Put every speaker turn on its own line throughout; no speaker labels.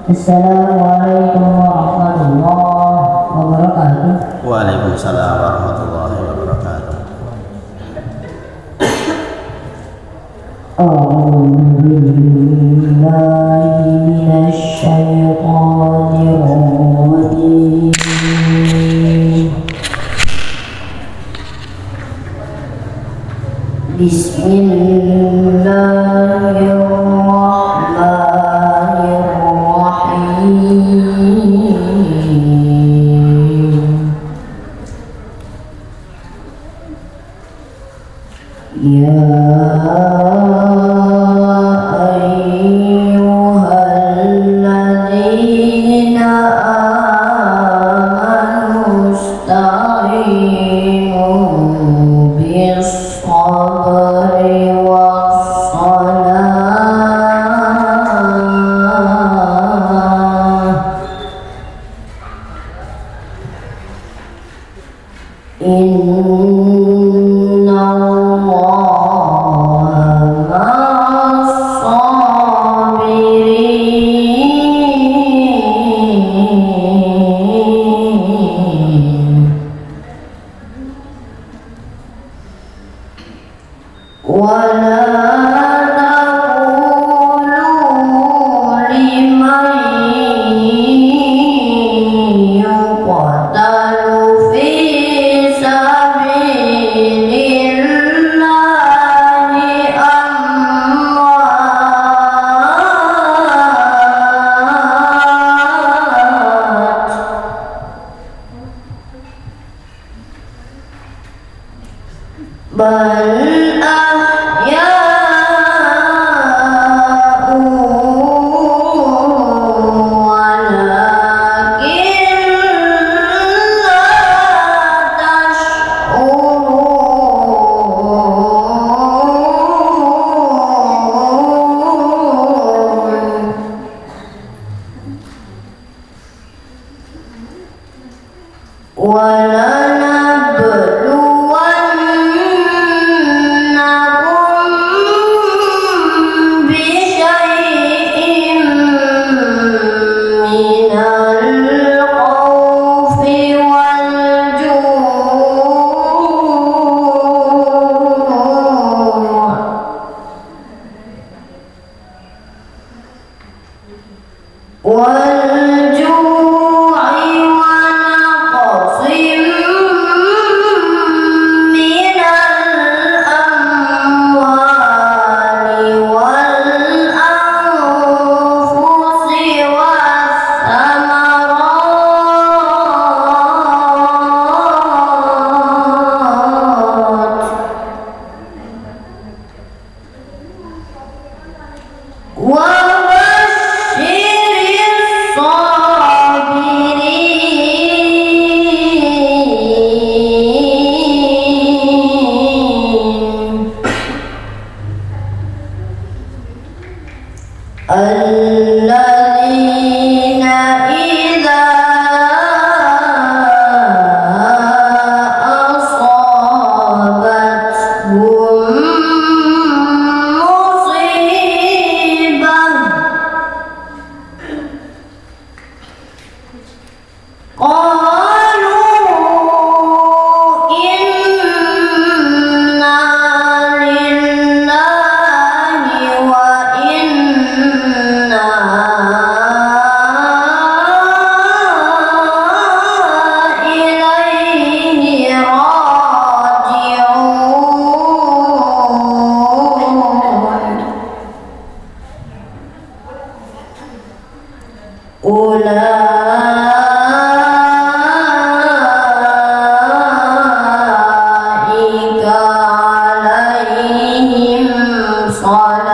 Assalamualaikum warahmatullahi wabarakatuh.
Waalaikumsalam warahmatullahi wabarakatuh.
A'udzu billahi minasy syaithanir rajim. Bismillahirrahmanirrahim. Ya ayyuhalladzina amanu ista'inu bis-sabri was-salah. Inna Allaha ma'as-sabirin. Wa la taqulu liman yuqtalu fi sabilillahi amwat, bal ahya'u walakin la tash'urun. وَلَنَبْلُوَنَّكُمْ بِشَيْءٍ مِّنَ الْخَوْفِ وَالْجُوعِ ونقص من الأموال والأنفس والثمرات الذين إذا أصابتهم مصيبة قالوا إنا لله وإنا إليه راجعون. أولئك عليهم صلوات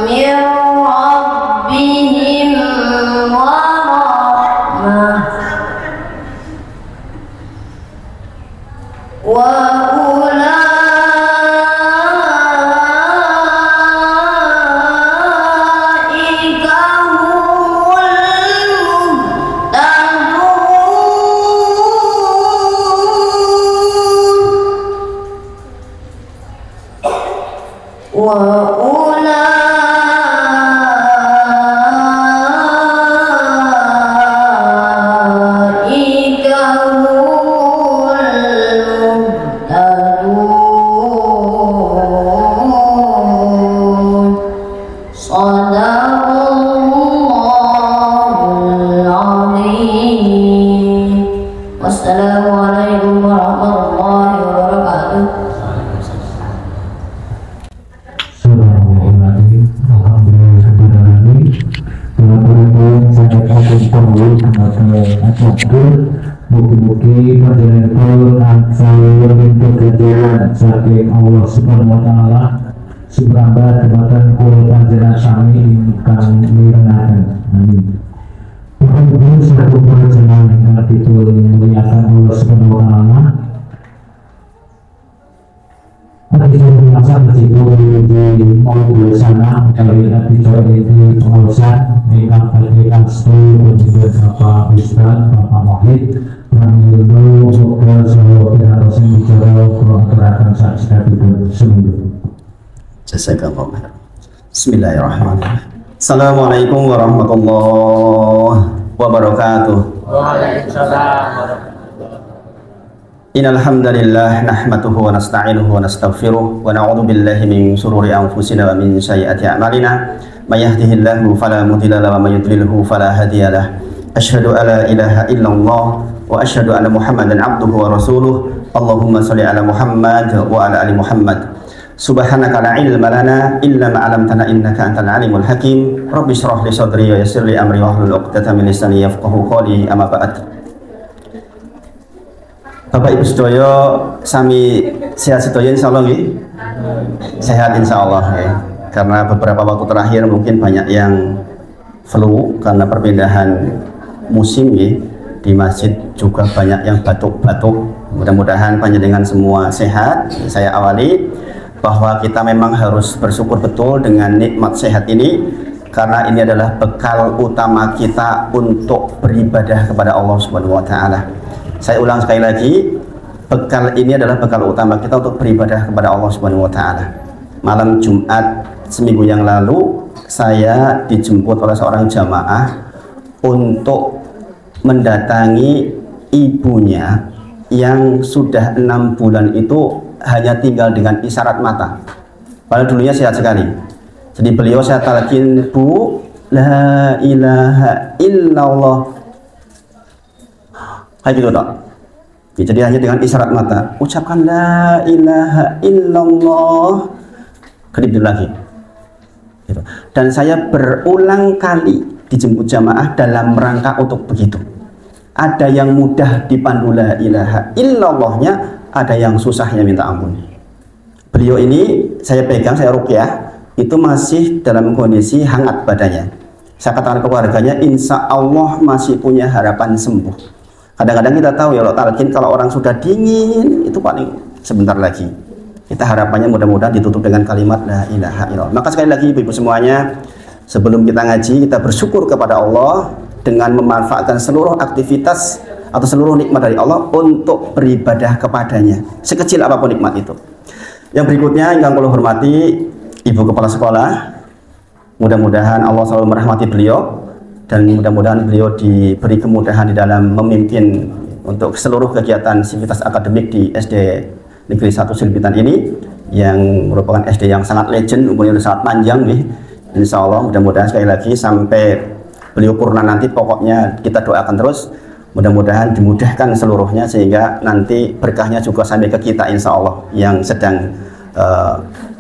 من ربهم ورحمة وأولئك هم المهتدون. وأولئك
Asyabdur mugi-mugi panjenengan sawuh pintu ganjaran saking Allah Subhanahu wa taala sumrambah dumateng kula panjenengan sami ingkang mirengaken. Amin. Mugi-mugi sampun panjenengan ingkang ditulungaken Allah Subhanahu wa taala. Nanti saya merasa meskipun di mall sana dari nanti coba di pengurusan ingkang berikan setuju dan Bapak Ustaz, Bapak Mohid dan dulu semoga seluruh pihak dosen bicara kurang terakan saat kita itu semua.
Jazakallahu khairan. Bismillahirrahmanirrahim. Assalamualaikum warahmatullahi wabarakatuh.
Waalaikumsalam warahmatullahi.
Innal hamdalillah nahmaduhu wa nasta'inuhu wa nastaghfiruh wa na'udzu billahi min shururi anfusina wa min sayyiati a'malina may yahdihillahu fala mudilla lahu wa may yudlilhu fala hadiyalah. Asyhadu alla ilaha illallah wa asyhadu anna Muhammadan abduhu wa rasuluh. Allahumma shalli ala Muhammad wa ala ali Muhammad. Subhanaka la ilma lana illa ma 'allamtana innaka antal alimul hakim. Rabbi shrah li sadri wa yassir li amri wahlul 'uqdatam min lisani yafqahu qawli. Amma ba'd. Bapak Ibu sedaya sami sehat sedaya insyaallah nggih. Sehat insyaallah ya. Karena beberapa waktu terakhir mungkin banyak yang flu karena perpindahan musim ya. Di masjid juga banyak yang batuk-batuk. Mudah-mudahan panjenengan semua sehat. Saya awali bahwa kita memang harus bersyukur betul dengan nikmat sehat ini karena ini adalah bekal utama kita untuk beribadah kepada Allah Subhanahu wa taala. Saya ulang sekali lagi, bekal ini adalah bekal utama kita untuk beribadah kepada Allah Subhanahu wa taala. Malam Jumat seminggu yang lalu saya dijemput oleh seorang jamaah untuk mendatangi ibunya yang sudah 6 bulan itu hanya tinggal dengan isyarat mata. Padahal dulunya sehat sekali. Jadi beliau saya talqin, Bu, la ilaha illallah. Kayak gitu dok. Jadi hanya dengan isyarat mata, ucapkan la ilaha illallah, kedip dulu lagi. Gitu. Dan saya berulang kali dijemput jamaah dalam rangka untuk begitu. Ada yang mudah dipandu la ilaha illallahnya, ada yang susahnya minta ampun. Beliau ini saya pegang, saya ruqyah, itu masih dalam kondisi hangat badannya. Saya katakan ke keluarganya, insya Allah masih punya harapan sembuh. Kadang-kadang kita tahu ya kalau talqin, kalau orang sudah dingin itu paling sebentar lagi. Kita harapannya mudah-mudahan ditutup dengan kalimat la ilaha illallah. Maka sekali lagi ibu-ibu semuanya, sebelum kita ngaji kita bersyukur kepada Allah dengan memanfaatkan seluruh aktivitas atau seluruh nikmat dari Allah untuk beribadah kepadanya, sekecil apapun nikmat itu. Yang berikutnya yang kula hormati Ibu Kepala Sekolah, mudah-mudahan Allah selalu merahmati beliau dan mudah-mudahan beliau diberi kemudahan di dalam memimpin untuk seluruh kegiatan sivitas akademik di SD Negeri 1 Silbitan ini yang merupakan SD yang sangat legend, umurnya sangat panjang nih. Insya Allah mudah-mudahan sekali lagi sampai beliau purna nanti, pokoknya kita doakan terus mudah-mudahan dimudahkan seluruhnya sehingga nanti berkahnya juga sampai ke kita insya Allah yang sedang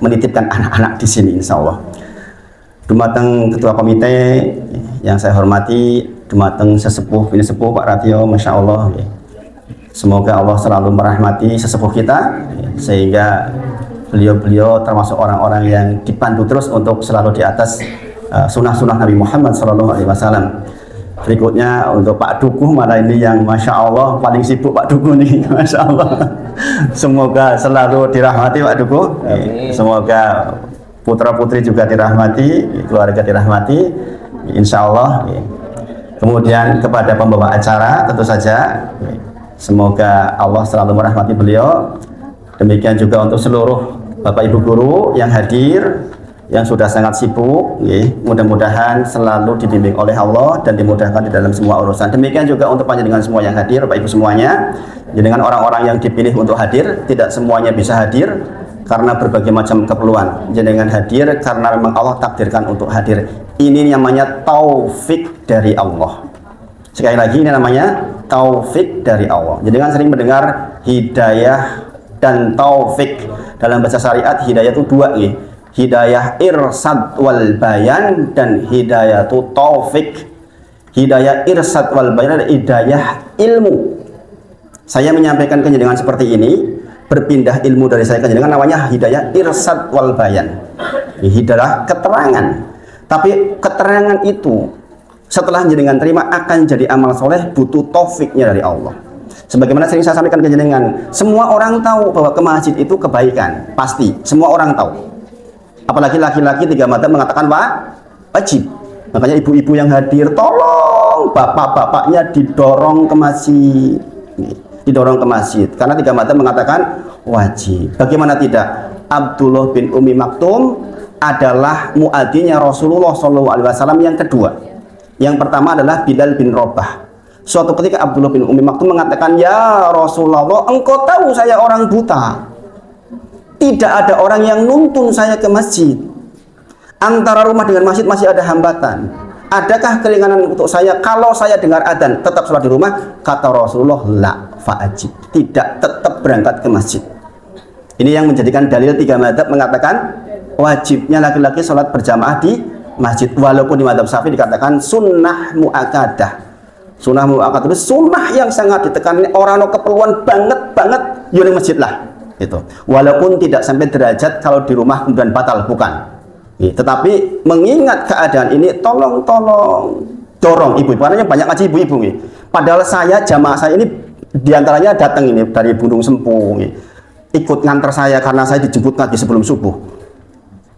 menitipkan anak-anak di sini insya Allah. Dumateng Ketua Komite yang saya hormati, dumateng sesepuh ini sepuh Pak Ratio, Masya Allah. Semoga Allah selalu merahmati sesepuh kita sehingga beliau-beliau termasuk orang-orang yang dipandu terus untuk selalu di atas sunnah-sunnah Nabi Muhammad SAW. Berikutnya untuk Pak Dukuh, mana ini yang Masya Allah paling sibuk Pak Dukuh nih, Masya Allah. Semoga selalu dirahmati Pak Dukuh. Semoga putra-putri juga dirahmati, keluarga dirahmati, insya Allah. Kemudian kepada pembawa acara tentu saja, semoga Allah selalu merahmati beliau. Demikian juga untuk seluruh Bapak Ibu guru yang hadir, yang sudah sangat sibuk, mudah-mudahan selalu dibimbing oleh Allah dan dimudahkan di dalam semua urusan. Demikian juga untuk panjenengan semua yang hadir, Bapak Ibu semuanya, dengan orang-orang yang dipilih untuk hadir, tidak semuanya bisa hadir karena berbagai macam keperluan. Jenengan hadir karena memang Allah takdirkan untuk hadir. Ini namanya taufik dari Allah. Sekali lagi, ini namanya taufik dari Allah. Jenengan sering mendengar hidayah dan taufik. Dalam bahasa syariat hidayah itu dua, hidayah irsad wal bayan dan hidayah itu taufik. hidayah irsad wal bayan adalah hidayah ilmu. Saya menyampaikan ke jenengan seperti ini, berpindah ilmu dari saya ke jenengan namanya hidayah irsad wal bayan. Hidayah keterangan. Tapi keterangan itu setelah jenengan terima akan jadi amal soleh, butuh taufiknya dari Allah. Sebagaimana sering saya sampaikan ke jenengan, semua orang tahu bahwa ke masjid itu kebaikan, pasti semua orang tahu. Apalagi laki-laki 3 madzhab mengatakan wajib. Makanya ibu-ibu yang hadir, tolong bapak-bapaknya didorong ke masjid, didorong ke masjid, karena 3 madzhab mengatakan wajib. Bagaimana tidak? Abdullah bin Ummi Maktum adalah muadzinnya Rasulullah SAW yang kedua. Yang pertama adalah Bilal bin Rabah. Suatu ketika Abdullah bin Ummi Maktum mengatakan, ya Rasulullah, engkau tahu saya orang buta, tidak ada orang yang nuntun saya ke masjid. Antara rumah dengan masjid masih ada hambatan. Adakah keringanan untuk saya kalau saya dengar adzan tetap sholat di rumah? Kata Rasulullah, la fa'ajib, tidak, tetap berangkat ke masjid. Ini yang menjadikan dalil 3 madzhab mengatakan wajibnya laki-laki sholat berjamaah di masjid. Walaupun di madzhab Syafi'i dikatakan sunnah mu'akadah. Sunnah mu'akadah itu sunnah yang sangat ditekan, orang keperluan banget yuk masjid lah. Gitu. Walaupun tidak sampai derajat kalau di rumah kemudian batal, bukan. Tetapi mengingat keadaan ini, tolong dorong ibu-ibu, karena banyak ngaji ibu-ibu nih. Padahal saya, jamaah saya ini diantaranya datang ini dari Gunung Sempu nih, ikut nganter saya karena saya dijemput lagi sebelum subuh.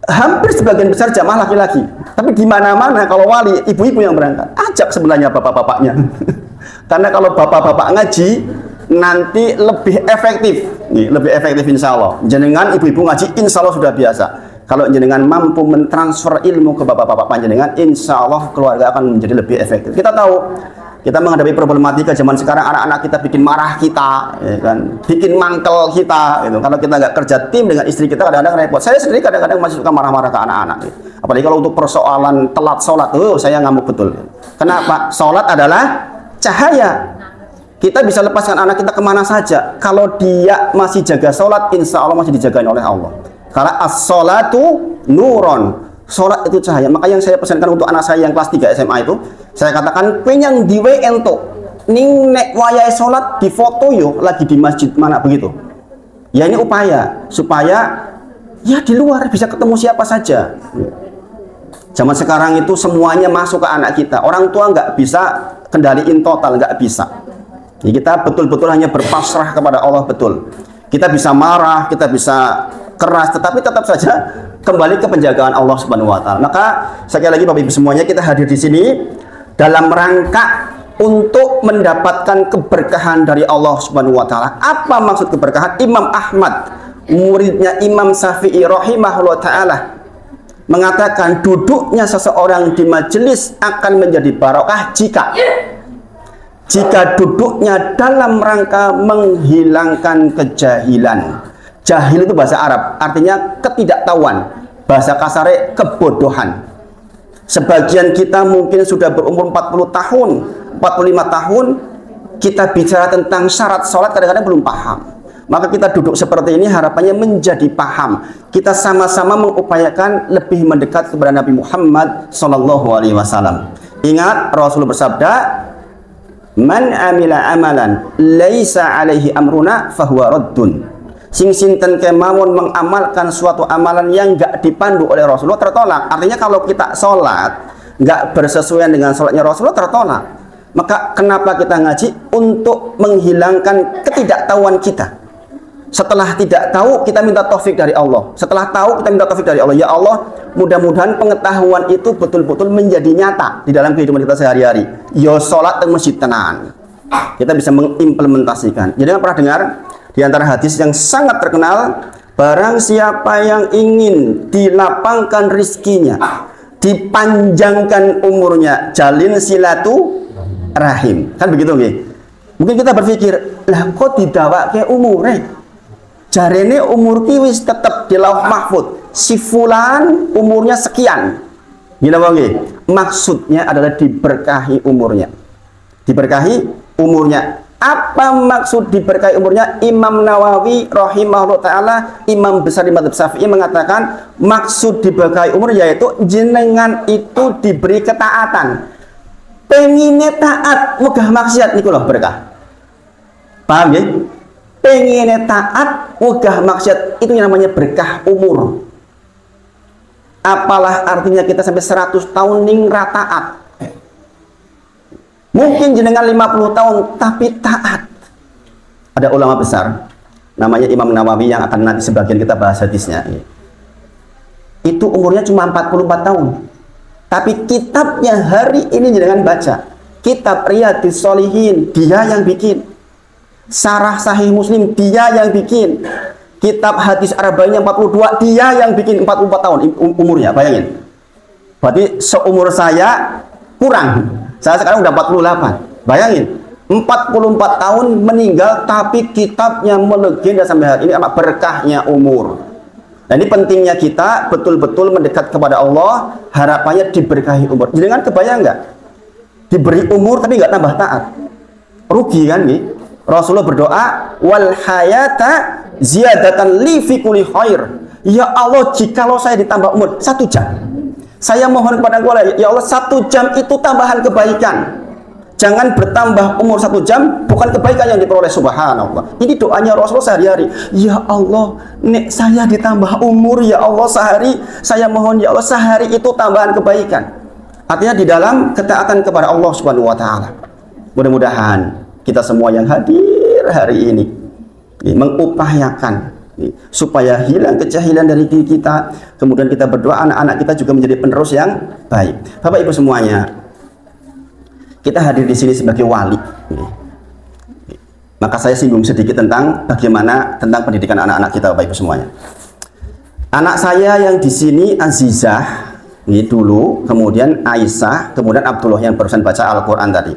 Hampir sebagian besar jamaah laki-laki, tapi di mana-mana kalau wali ibu-ibu yang berangkat. Ajab sebenarnya bapak-bapaknya. Karena kalau bapak-bapak ngaji nanti lebih efektif, lebih efektif insya Allah. Jenengan ibu-ibu ngaji insya Allah sudah biasa. Kalau jenengan mampu mentransfer ilmu ke bapak-bapak panjenengan, insya Allah keluarga akan menjadi lebih efektif. Kita tahu, kita menghadapi problematika zaman sekarang, anak-anak kita bikin marah kita, ya kan? Bikin mangkel kita. Gitu. Kalau kita nggak kerja tim dengan istri kita, kadang-kadang repot. Saya sendiri kadang-kadang masih suka marah-marah ke anak-anak. Gitu. Apalagi kalau untuk persoalan telat sholat, saya ngamuk betul. Kenapa? Sholat adalah cahaya. Kita bisa lepaskan anak kita kemana saja. Kalau dia masih jaga sholat, insya Allah masih dijagain oleh Allah. Karena as-sholatu nuron. Sholat itu cahaya. Maka yang saya pesankan untuk anak saya yang kelas 3 SMA itu, saya katakan, penyang diwe ento ning nek wayai sholat di foto yo lagi di masjid mana begitu. Ya ini upaya supaya ya di luar bisa ketemu siapa saja. Zaman sekarang itu semuanya masuk ke anak kita. Orang tua nggak bisa kendaliin total, nggak bisa. Jadi kita betul-betul hanya berpasrah kepada Allah, betul. Kita bisa marah, kita bisa keras, tetapi tetap saja kembali ke penjagaan Allah Subhanahu wa taala. Maka sekali lagi Bapak Ibu semuanya, kita hadir di sini dalam rangka untuk mendapatkan keberkahan dari Allah Subhanahu wa taala. Apa maksud keberkahan? Imam Ahmad, muridnya Imam Syafi'i rahimahullah taala, mengatakan duduknya seseorang di majelis akan menjadi barokah jika duduknya dalam rangka menghilangkan kejahilan. Jahil itu bahasa Arab, artinya ketidaktahuan. Bahasa kasarnya kebodohan. Sebagian kita mungkin sudah berumur 40 tahun, 45 tahun, kita bicara tentang syarat sholat kadang-kadang belum paham. Maka kita duduk seperti ini harapannya menjadi paham. Kita sama-sama mengupayakan lebih mendekat kepada Nabi Muhammad SAW. Ingat, Rasul bersabda, man amila amalan laisa alaihi amruna fahuwa raddun. Sing sinten kemawon mengamalkan suatu amalan yang enggak dipandu oleh Rasulullah tertolak. Artinya kalau kita sholat enggak bersesuaian dengan sholatnya Rasulullah tertolak. Maka kenapa kita ngaji? Untuk menghilangkan ketidaktahuan kita. Setelah tidak tahu, kita minta taufik dari Allah. Setelah tahu, kita minta taufik dari Allah. Ya Allah, mudah-mudahan pengetahuan itu betul-betul menjadi nyata di dalam kehidupan kita sehari-hari. Ya sholat dan masjid tenan. Kita bisa mengimplementasikan. Jadi pernah dengar di antara hadis yang sangat terkenal, barang siapa yang ingin dilapangkan rizkinya, dipanjangkan umurnya, jalin silatu rahim. Kan begitu nggih? Mungkin kita berpikir, lah kok didawake umure? Jarene umur wis tetep di lauh mahfud. Si fulan umurnya sekian. Gila nggih? Maksudnya adalah diberkahi umurnya. Diberkahi umurnya. Apa maksud diberkahi umurnya? Imam Nawawi rahimahullah ta'ala, imam besar di madzhab Syafi'i, mengatakan maksud diberkahi umur yaitu jenengan itu diberi ketaatan. Pengine taat wegah maksiat niku lho berkah. Paham ya? Pengine taat wegah maksiat itu yang namanya berkah umur. Apalah artinya kita sampai 100 tahun ning rataat. Mungkin jenengan 50 tahun tapi taat. Ada ulama besar namanya Imam Nawawi yang akan nanti sebagian kita bahas hadisnya. Itu umurnya cuma 44 tahun. Tapi kitabnya hari ini jangan baca. Kitab Riyadhis Shalihin dia yang bikin. Syarah Sahih Muslim dia yang bikin. Kitab Hadis Arba'in 42 dia yang bikin 44 tahun umurnya, bayangin. Berarti seumur saya kurang. Saya sekarang udah 48. Bayangin. 44 tahun meninggal tapi kitabnya melegenda sampai hari ini, apa berkahnya umur. Nah, ini pentingnya kita betul-betul mendekat kepada Allah, harapannya diberkahi umur. Jangan kebayang nggak? Diberi umur tapi nggak tambah taat. Rugi kan nih? Rasulullah berdoa, wal hayata ziyadatan li fi kulli khair. Ya Allah, jikalau saya ditambah umur 1 jam, saya mohon kepada Allah, ya Allah 1 jam itu tambahan kebaikan. Jangan bertambah umur 1 jam, bukan kebaikan yang diperoleh. Subhanallah. Ini doanya Rasulullah sehari-hari. Ya Allah, nek saya ditambah umur, ya Allah sehari, saya mohon ya Allah sehari itu tambahan kebaikan. Artinya di dalam ketaatan kepada Allah Subhanahu wa taala. Mudah-mudahan kita semua yang hadir hari ini mengupayakan supaya hilang kejahilan dari diri kita, kemudian kita berdoa anak-anak kita juga menjadi penerus yang baik. Bapak Ibu semuanya, kita hadir di sini sebagai wali. Maka saya singgung sedikit tentang bagaimana tentang pendidikan anak-anak kita, Bapak Ibu semuanya. Anak saya yang di sini Azizah, ini dulu, kemudian Aisyah, kemudian Abdullah yang barusan baca Al-Quran tadi.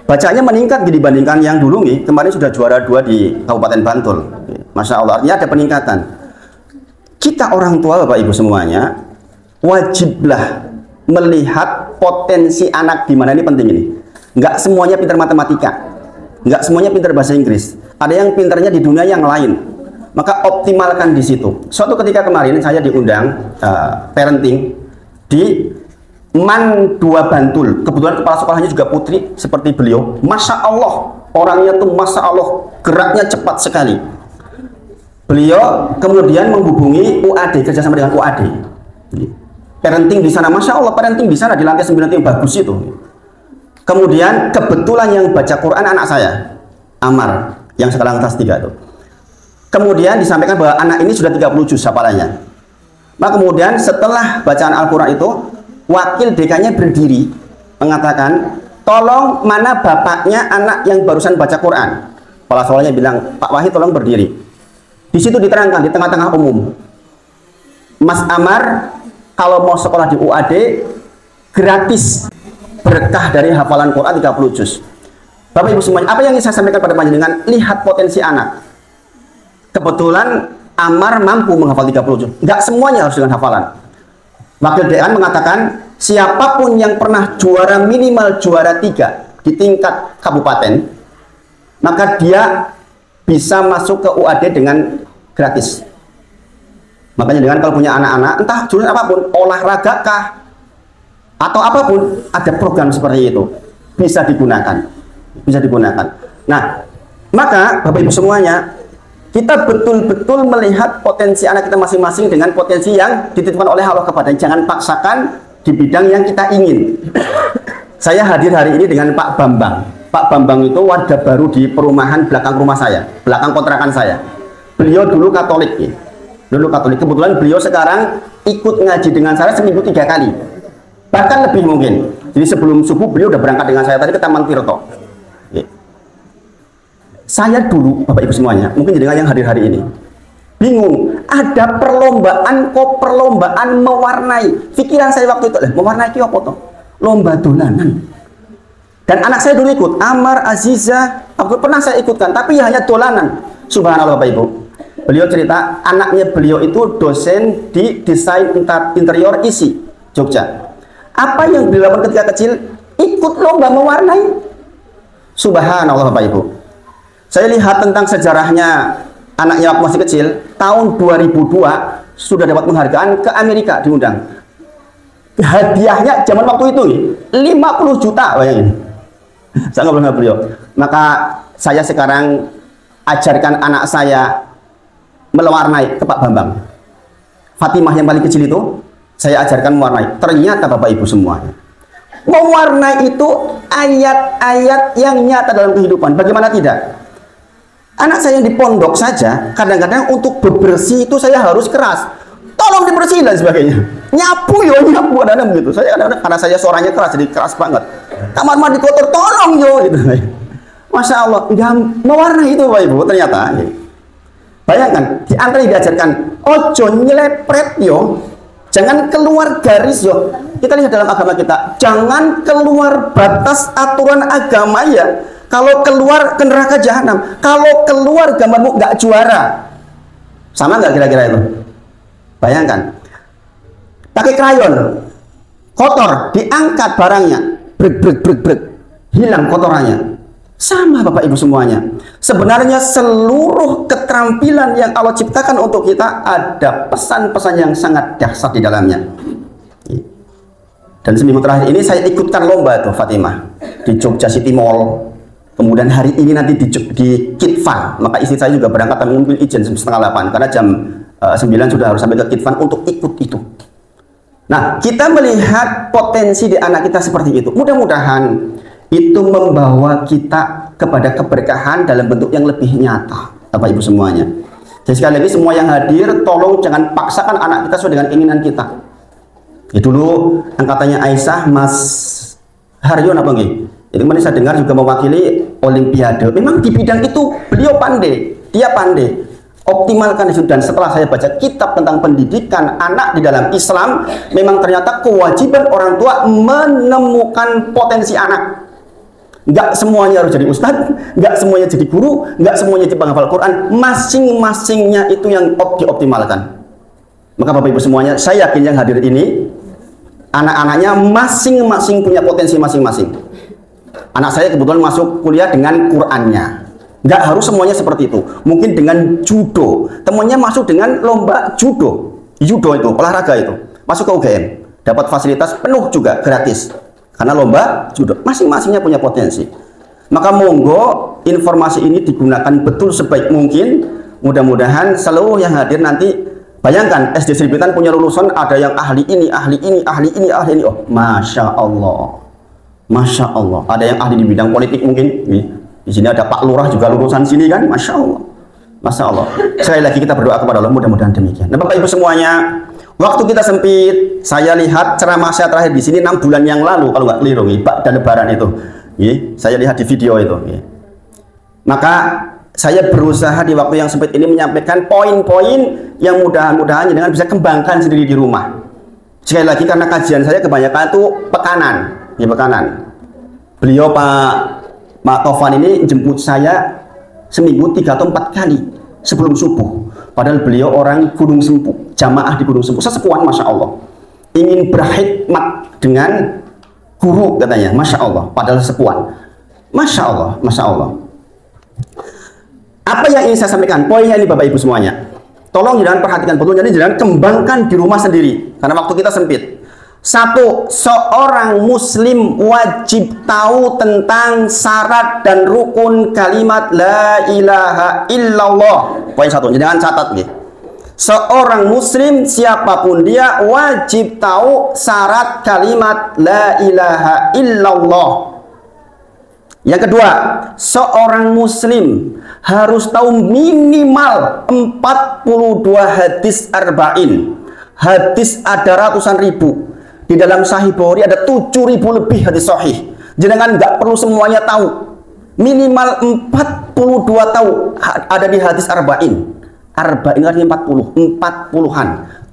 Bacanya meningkat dibandingkan yang dulu nih. Kemarin sudah juara 2 di Kabupaten Bantul. Masya Allah, artinya ada peningkatan. Kita orang tua, Bapak Ibu semuanya, wajiblah melihat potensi anak di mana. Ini penting ini. Nggak semuanya pintar matematika, nggak semuanya pintar bahasa Inggris. Ada yang pintarnya di dunia yang lain. Maka optimalkan di situ. Suatu ketika kemarin saya diundang parenting di MAN 2 Bantul. Kebetulan kepala sekolahnya juga putri seperti beliau. Masya Allah, orangnya tuh Masya Allah, geraknya cepat sekali. Beliau kemudian menghubungi UAD, kerjasama dengan UAD. Parenting di sana, Masya Allah, parenting di sana di lantai 9 yang bagus itu. Kemudian kebetulan yang baca Quran anak saya, Amar, yang sekarang kelas 3 itu. Kemudian disampaikan bahwa anak ini sudah 30 juz hafalannya. Maka kemudian setelah bacaan Al-Quran itu, wakil dekannya berdiri mengatakan, tolong mana bapaknya anak yang barusan baca Quran. Kepala sekolahnya bilang, Pak Wahid tolong berdiri. Di situ diterangkan di tengah-tengah umum, Mas Amar kalau mau sekolah di UAD gratis, berkah dari hafalan Quran 30 juz. Bapak Ibu semuanya, apa yang ingin saya sampaikan pada panjenengan, lihat potensi anak. Kebetulan Amar mampu menghafal 30 juz. Nggak semuanya harus dengan hafalan. Wakil dekan mengatakan, siapapun yang pernah juara minimal juara 3 di tingkat kabupaten, maka dia bisa masuk ke UAD dengan gratis. Makanya dengan kalau punya anak-anak, entah jurusan apapun, olahraga kah, atau apapun, ada program seperti itu. Bisa digunakan. Bisa digunakan. Nah, maka Bapak Ibu semuanya, kita betul-betul melihat potensi anak kita masing-masing dengan potensi yang dititipkan oleh Allah kepada. Jangan paksakan di bidang yang kita ingin. Saya hadir hari ini dengan Pak Bambang. Pak Bambang itu warga baru di perumahan belakang rumah saya, belakang kontrakan saya. Beliau dulu Katolik ya. Dulu Katolik. Kebetulan beliau sekarang ikut ngaji dengan saya seminggu 3 kali. Bahkan lebih mungkin. Jadi sebelum subuh beliau udah berangkat dengan saya tadi ke Taman Tirto. Saya dulu, Bapak Ibu semuanya, mungkin dengan yang hadir hari ini, bingung, ada perlombaan kok, perlombaan mewarnai. Pikiran saya waktu itu, mewarnai itu apa toh? Lomba dolanan. Dan anak saya dulu ikut, Amar, Azizah, aku pernah saya ikutkan, tapi ya hanya dolanan. Subhanallah Bapak Ibu. Beliau cerita, anaknya beliau itu dosen di desain interior ISI, Jogja. Apa yang beliau lakukan ketika kecil? Ikut lomba mewarnai. Subhanallah Bapak Ibu. Saya lihat tentang sejarahnya anaknya waktu masih kecil, tahun 2002 sudah dapat penghargaan ke Amerika, diundang. hadiahnya zaman waktu itu 50 juta, bayangin. Saya ngobrol sama beliau. Maka saya sekarang ajarkan anak saya mewarnai ke Pak Bambang. Fatimah yang paling kecil itu saya ajarkan mewarnai. Ternyata Bapak Ibu semua, mewarnai itu ayat-ayat yang nyata dalam kehidupan. Bagaimana tidak? Anak saya yang di pondok saja, kadang-kadang untuk bebersih itu saya harus keras. Tolong dibersihin dan sebagainya. Nyapu yo, nyapu ada begitu. Saya kadang-kadang karena saya suaranya keras, jadi keras banget. Kamar mandi kotor, tolong yo gitu. Masya Allah, nggak mewarnai itu Bapak Ibu ternyata. Bayangkan, di antara yang diajarkan, ojo nyelepret yo, jangan keluar garis yo. Kita lihat dalam agama kita, jangan keluar batas aturan agama ya. Kalau keluar ke neraka jahanam, kalau keluar gambarmu nggak juara, sama nggak kira-kira itu? Bayangkan, pakai krayon, kotor, diangkat barangnya, brek, hilang kotorannya. Sama Bapak Ibu semuanya. Sebenarnya seluruh keterampilan yang Allah ciptakan untuk kita ada pesan-pesan yang sangat dahsyat di dalamnya. Dan seminggu terakhir ini saya ikutkan lomba tuh Fatimah di Jogja City Mall. Kemudian hari ini nanti di Kitfan, maka istri saya juga berangkat dan mengambil izin 7:30 karena jam 9 sudah harus sampai ke Kitfan untuk ikut itu. Nah, kita melihat potensi di anak kita seperti itu. Mudah-mudahan itu membawa kita kepada keberkahan dalam bentuk yang lebih nyata, Bapak Ibu semuanya. Jadi sekali lagi semua yang hadir, tolong jangan paksakan anak kita sesuai dengan keinginan kita. Ya, dulu angkatannya Aisyah, Mas Haryon apa nggih? Jadi kemarin saya dengar juga mewakili Olimpiade. Memang di bidang itu beliau pandai, dia pandai. Optimalkan itu. Dan setelah saya baca kitab tentang pendidikan anak di dalam Islam, memang ternyata kewajiban orang tua menemukan potensi anak. Nggak semuanya harus jadi ustadz, nggak semuanya jadi guru, nggak semuanya jadi penghafal Quran. Masing-masingnya itu yang dioptimalkan. Maka Bapak Ibu semuanya, saya yakin yang hadir ini anak-anaknya masing-masing punya potensi masing-masing. Anak saya kebetulan masuk kuliah dengan Qurannya. Nggak harus semuanya seperti itu. Mungkin dengan judo. Temannya masuk dengan lomba judo. Judo itu, olahraga itu. Masuk ke UGM. Dapat fasilitas penuh juga, gratis. Karena lomba judo. Masing-masingnya punya potensi. Maka monggo informasi ini digunakan betul sebaik mungkin. Mudah-mudahan seluruh yang hadir nanti, bayangkan SD Seribitan punya lulusan ada yang ahli ini, ahli ini, ahli ini, ahli ini. Oh, Masya Allah. Masya Allah, ada yang ahli di bidang politik mungkin. Di sini ada Pak Lurah juga lulusan sini kan, Masya Allah, Masya Allah. Sekali lagi kita berdoa kepada Allah, mudah-mudahan demikian. Nah, Bapak Ibu semuanya, waktu kita sempit. Saya lihat ceramah saya terakhir di sini 6 bulan yang lalu, kalau nggak keliru, dan Lebaran itu. Saya lihat di video itu. Maka saya berusaha di waktu yang sempit ini menyampaikan poin-poin yang mudah-mudahan dengan bisa kembangkan sendiri di rumah. Sekali lagi karena kajian saya kebanyakan itu pekanan. Beliau Pak Tovan ini jemput saya seminggu 3 atau 4 kali sebelum subuh. Padahal beliau orang Gunung Sempu, jamaah di Gunung Sempu, sesepuan Masya Allah. Ingin berkhidmat dengan guru katanya, Masya Allah. Padahal sesepuan, Masya Allah, Masya Allah. Apa yang ingin saya sampaikan? Poinnya ini Bapak Ibu semuanya. Tolong jangan perhatikan betul, jadi jangan kembangkan di rumah sendiri karena waktu kita sempit. Satu, seorang muslim wajib tahu tentang syarat dan rukun kalimat la ilaha illallah. Poin 1, jangan catat nih. Seorang muslim siapapun dia wajib tahu syarat kalimat la ilaha illallah. Yang kedua, seorang muslim harus tahu minimal 42 hadis arba'in. Hadis ada ratusan ribu. Di dalam Sahih Bukhari ada 7.000 lebih hadis sahih. Jangan nggak perlu semuanya tahu. Minimal 42 tahu ada di hadis arba'in. Arba'in artinya 40, 40-an.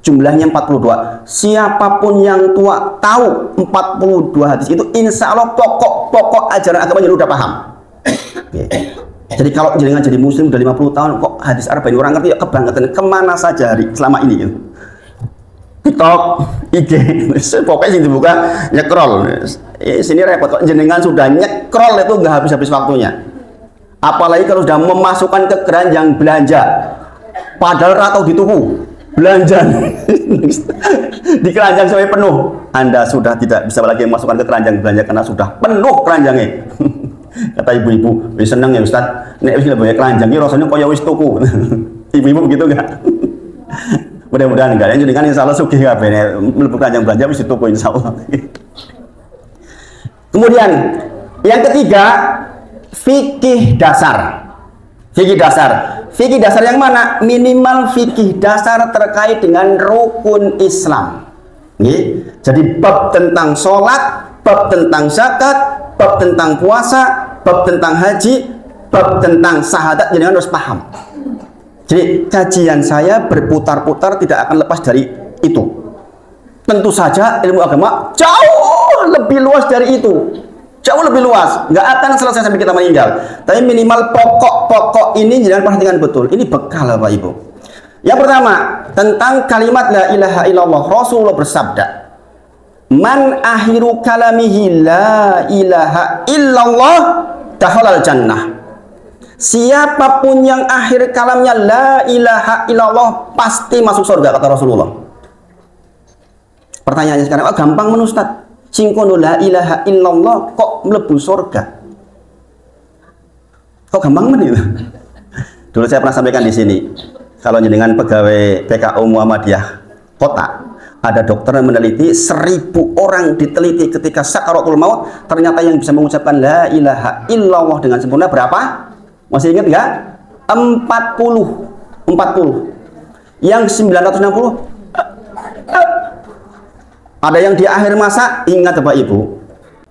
Jumlahnya 42. Siapapun yang tua tahu 42 hadis itu, insya Allah pokok ajaran agamanya udah paham. Jadi kalau jangan jadi muslim udah 50 tahun kok hadis arba'in orang ngerti, ya kebanggaan kemana saja hari selama ini gitu. TikTok, IG, pokoknya sih dibuka nyekrol. Sini repot kok, jenengan sudah nyekrol itu nggak habis-habis waktunya. Apalagi kalau sudah memasukkan ke keranjang belanja, padahal ratau dituku. belanja di keranjang sampai penuh. Anda sudah tidak bisa lagi memasukkan ke keranjang belanja karena sudah penuh keranjangnya. Kata ibu-ibu, wis seneng ya Ustaz, nek wis banyak keranjang iki rasanya kaya wis tuku. Ibu-ibu begitu enggak? Mudah-mudahan enggak. Jadi kan insyaallah sugih kabeh nek mlebu keranjang belanja wis dituku insyaallah. Kemudian yang ketiga, fikih dasar. Fikih dasar. Fikih dasar yang mana? Minimal fikih dasar terkait dengan rukun Islam. Nih, jadi bab tentang sholat, bab tentang zakat, bab tentang puasa, bab tentang haji, bab tentang syahadat, jadi harus paham. Jadi kajian saya berputar-putar tidak akan lepas dari itu. Tentu saja ilmu agama jauh lebih luas dari itu. Jauh lebih luas, nggak akan selesai sampai kita meninggal. Tapi minimal pokok-pokok ini jangan perhatikan betul. Ini bekal Bapak Ibu. Yang pertama, tentang kalimat la ilaha illallah. Rasulullah bersabda, man akhiru kalamihi la ilaha illallah dakhalal jannah. Siapapun yang akhir kalamnya la ilaha illallah pasti masuk surga, kata Rasulullah. Pertanyaannya sekarang, oh, gampang men Ustaz. Singkono la ilaha illallah kok mlebu surga? Kok gampang men itu? Dulu saya pernah sampaikan di sini. Kalau dengan pegawai PKU Muhammadiyah Kota, ada dokter yang meneliti 1000 orang diteliti ketika sakaratul maut, ternyata yang bisa mengucapkan la ilaha illallah dengan sempurna berapa? Masih ingat nggak? 40. Yang 960 ada yang di akhir masa. Ingat Bapak Ibu,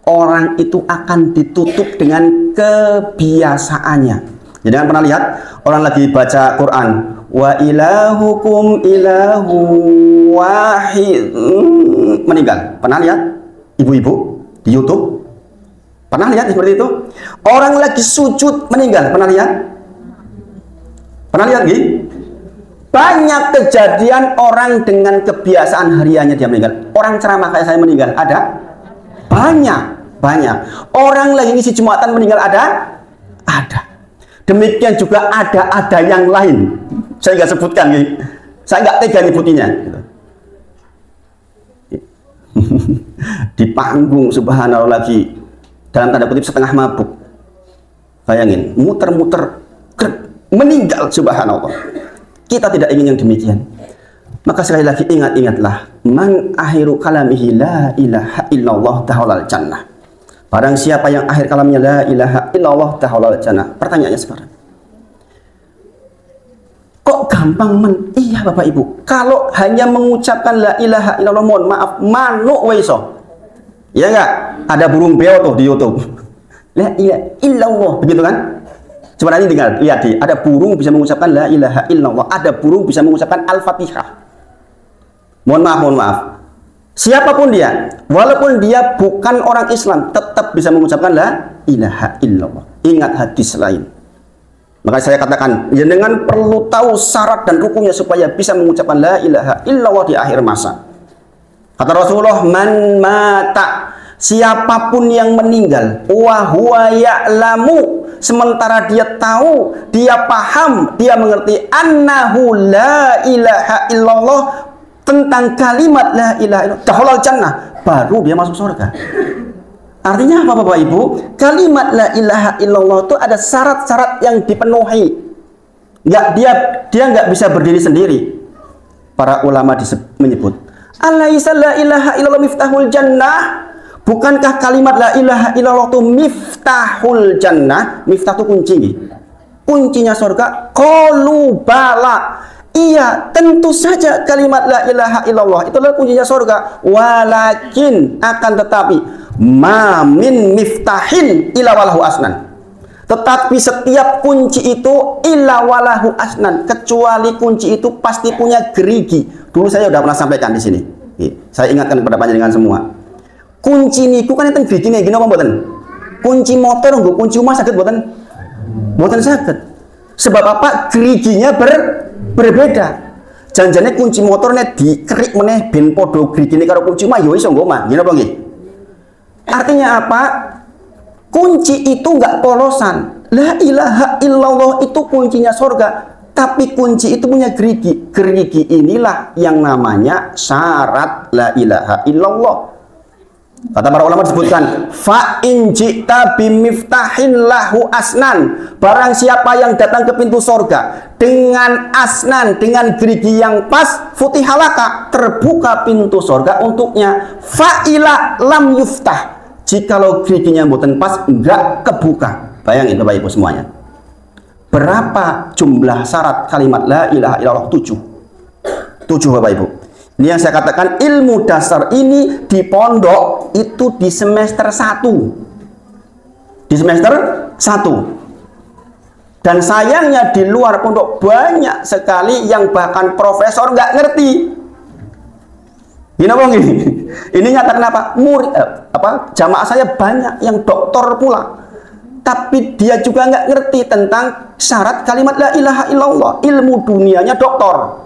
orang itu akan ditutup dengan kebiasaannya. Jadi kan pernah lihat orang lagi baca Quran, wa ilahukum ilahu wahid, meninggal. Pernah lihat ibu-ibu di YouTube? Pernah lihat seperti itu? Orang lagi sujud meninggal. Pernah lihat? Pernah lihat gitu? Banyak kejadian orang dengan kebiasaan hariannya dia meninggal. Orang ceramah kayak saya meninggal ada? Banyak. Orang lagi ngisi Jumatan meninggal ada? Ada. Demikian juga ada yang lain. Saya nggak sebutkan, gitu. Saya nggak tega nyebutinya. Gitu. Di panggung subhanallah lagi dalam tanda kutip setengah mabuk. Bayangin, muter-muter meninggal, subhanallah. Kita tidak ingin yang demikian. Maka sekali lagi ingatlah, man akhiru kalamihi la ilaha illallah dakhalal jannah. Barang siapa yang akhir kalamnya la ilaha illallah dakhalal jannah. Pertanyaannya sekarang, kok gampang men? Iya Bapak Ibu, kalau hanya mengucapkan la ilaha illallah, mohon maaf, manuk waiso. Ya enggak? Ada burung beo tuh di YouTube. La ilaha illallah, begitu kan? Coba nanti tinggal lihat, ada burung bisa mengucapkan la ilaha illallah, ada burung bisa mengucapkan al-fatihah. Mohon maaf. Siapapun dia, walaupun dia bukan orang Islam, tetap bisa mengucapkan la ilaha illallah. Ingat hadis lain. Maka saya katakan, jenengan perlu tahu syarat dan rukunnya supaya bisa mengucapkan la ilaha illallah di akhir masa. Kata Rasulullah, man mata, siapapun yang meninggal, wa huwa ya'lamu, sementara dia tahu, dia paham, dia mengerti annahu la ilaha illallah, tentang kalimat la ilaha illallah, dakhalal jannah, baru dia masuk surga. Artinya apa Bapak Ibu? Kalimat la ilaha illallah itu ada syarat-syarat yang dipenuhi. Dia nggak bisa berdiri sendiri. Para ulama menyebut, alaisa la ilaha illallah miftahul jannah. Bukankah kalimat la ilaha illallah itu miftahul jannah? Miftah itu kunci. Kuncinya surga. Qalu bala. Iya, tentu saja kalimat la ilaha illallah itu adalah kuncinya surga. Walakin, akan tetapi, ma min miftahin illa walahu asnan. Tetapi setiap kunci itu illa walahu asnan, kecuali kunci itu pasti punya gerigi. Dulu saya sudah pernah sampaikan di sini. Saya ingatkan kepada panjenengan semua. Kunci niku kan enten gerigine gini apa mboten? Kunci motor nggo kunci rumah saged mboten? Mboten saged. Sebab apa? Geriginya berbeda. Janjane kunci motornya dikerik meneh ben padha gerigine karo kunci rumah ya iso nggo omah. Ngene apa nggih? Artinya apa? Kunci itu enggak polosan. La ilaha illallah itu kuncinya surga. Tapi kunci itu punya gerigi. Gerigi inilah yang namanya syarat la ilaha illallah. Kata para ulama disebutkan, fa in ji'ta bimiftahin lahu asnan. Barang siapa yang datang ke pintu sorga dengan asnan, dengan gerigi yang pas, futihalaka, terbuka pintu sorga untuknya. Fa'ila lam yuftah. Jikalau geriginya mboten pas, enggak kebuka. Bayangin Bapak Ibu semuanya. Berapa jumlah syarat kalimat la ilaha illallah? 7 Bapak Ibu. Ini yang saya katakan, ilmu dasar ini di pondok itu di semester 1. Di semester 1. Dan sayangnya di luar pondok banyak sekali yang bahkan profesor nggak ngerti. Ini nyata kenapa? Murid jamaah saya banyak yang doktor pula. Tapi dia juga nggak ngerti tentang syarat kalimat la ilaha illallah. Ilmu dunianya doktor,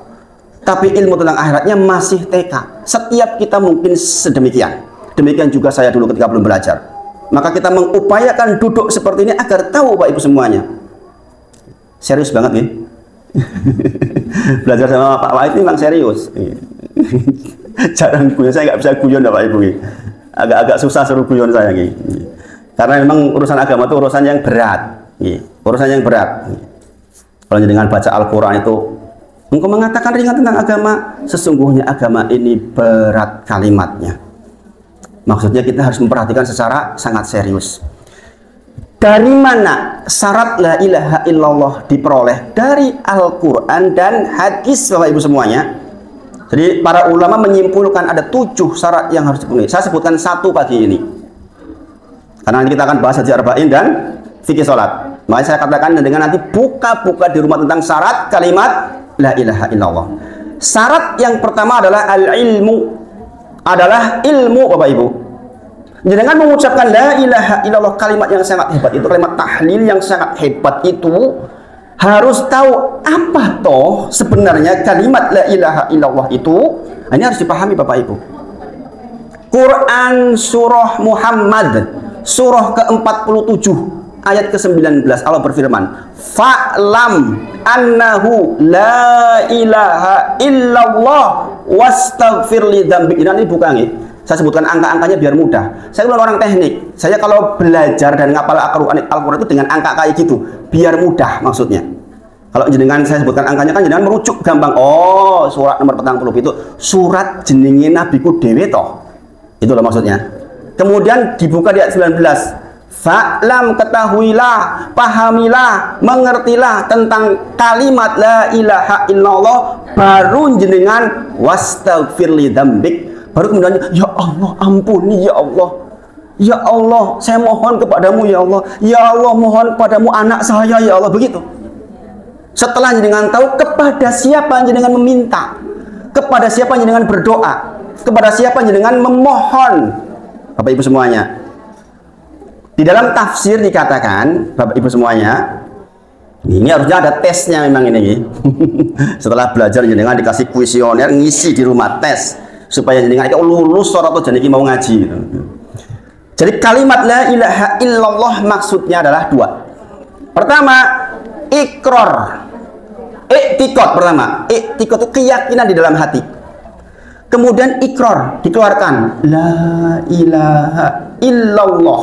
tapi ilmu tentang akhiratnya masih TK. Setiap kita mungkin sedemikian. Demikian juga saya dulu ketika belum belajar. Maka kita mengupayakan duduk seperti ini agar tahu Bapak Ibu semuanya. Serius banget nih. Belajar sama Pak Wahid ini memang serius. Jarang guyon, saya nggak bisa guyon Bapak Ibu. Agak-agak susah suruh guyon saya nih. Karena memang urusan agama itu urusan yang berat. Urusan yang berat. Kalau dengan baca Al-Quran itu, engkau mengatakan ringan tentang agama, sesungguhnya agama ini berat kalimatnya. Maksudnya kita harus memperhatikan secara sangat serius. Dari mana syarat la ilaha illallah diperoleh? Dari Al-Quran dan hadis Bapak Ibu semuanya. Jadi para ulama menyimpulkan ada 7 syarat yang harus dipenuhi. Saya sebutkan 1 pagi ini. Karena nanti kita akan bahas hadis arba'in dan fikih sholat. Makanya saya katakan dengan nanti buka-buka di rumah tentang syarat kalimat la ilaha illallah. Syarat yang pertama adalah al-ilmu. Adalah ilmu Bapak Ibu. Dengan mengucapkan la ilaha illallah, kalimat yang sangat hebat itu, kalimat tahlil yang sangat hebat itu, harus tahu apa toh sebenarnya kalimat la ilaha illallah itu. Ini harus dipahami Bapak Ibu. Quran surah Muhammad surah ke-47 ayat ke-19 Allah berfirman, fa'lam annahu la ilaha illallah wastaghfir li dzambik. Ini bukan nih. Saya sebutkan angka-angkanya biar mudah. Saya bukan orang teknik. Saya kalau belajar dan ngapal Al-Quran itu dengan angka kayak gitu, biar mudah maksudnya. Kalau jenengan saya sebutkan angkanya kan jenengan merujuk gampang. Oh, surat nomor 40 itu surat jenenge nabiku dhewe toh. Itulah maksudnya. Kemudian dibuka di ayat 19. Fa'lam, ketahuilah, pahamilah, mengertilah tentang kalimat la ilaha illallah, baru jenengan wastaghfir li dzambik. Baru kemudian, ya Allah, ampuni ya Allah. Ya Allah, saya mohon kepadamu ya Allah. Ya Allah, mohon kepadamu anak saya ya Allah. Begitu. Setelah jenengan tahu kepada siapa jenengan meminta, kepada siapa jenengan berdoa, kepada siapa jenengan memohon. Bapak Ibu semuanya, di dalam tafsir dikatakan, Bapak Ibu semuanya, ini harusnya ada tesnya memang ini. Setelah belajar jenengan dikasih kuesioner, ngisi di rumah tes supaya jenengan lulus atau jadi mau ngaji gitu. Jadi kalimat la ilaha illallah maksudnya adalah 2. Pertama, iqrar. I'tiqad pertama. I'tiqad itu keyakinan di dalam hati. Kemudian ikrar, dikeluarkan la ilaha illallah.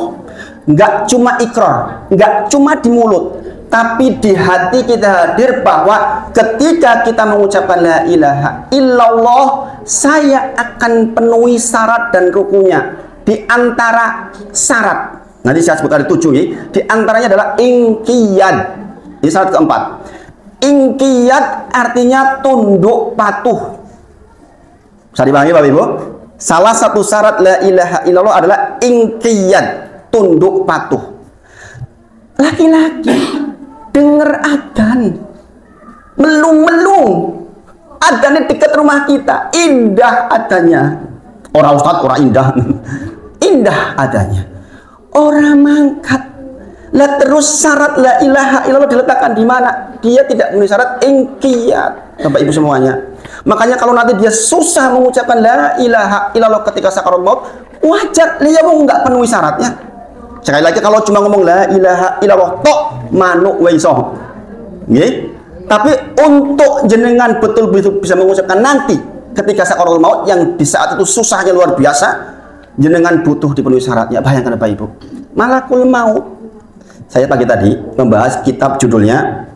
Enggak cuma ikrar, enggak cuma di mulut, tapi di hati kita hadir bahwa ketika kita mengucapkan la ilaha illallah, saya akan penuhi syarat dan rukunnya. Di antara syarat, nanti saya sebutkan ada 7 ya. Di antaranya adalah inqiyad. Ini syarat keempat. Inqiyad artinya tunduk patuh. Bisa dipahami Bapak Ibu? Salah satu syarat la ilaha illallah adalah inqiyad, tunduk patuh. Laki-laki dengar adzan, melung-melung, adzannya dekat rumah kita, indah adanya. Orang ustadz, orang indah. Indah adanya. Orang mangkat. Lah terus syarat la ilaha illallah diletakkan di mana? Dia tidak memenuhi syarat inqiyad. Bapak Ibu semuanya. Makanya kalau nanti dia susah mengucapkan la ilaha illallah ketika sakaratul maut, wajar dia mau nggak penuhi syaratnya. Sekali lagi kalau cuma ngomong la ilaha illallah tok manuk wa iso. Nggih. Tapi untuk jenengan betul-betul bisa mengucapkan nanti ketika sakaratul maut yang di saat itu susahnya luar biasa, jenengan butuh dipenuhi syaratnya. Bayangkan Bapak Ibu, malakul maut. Saya pagi tadi membahas kitab judulnya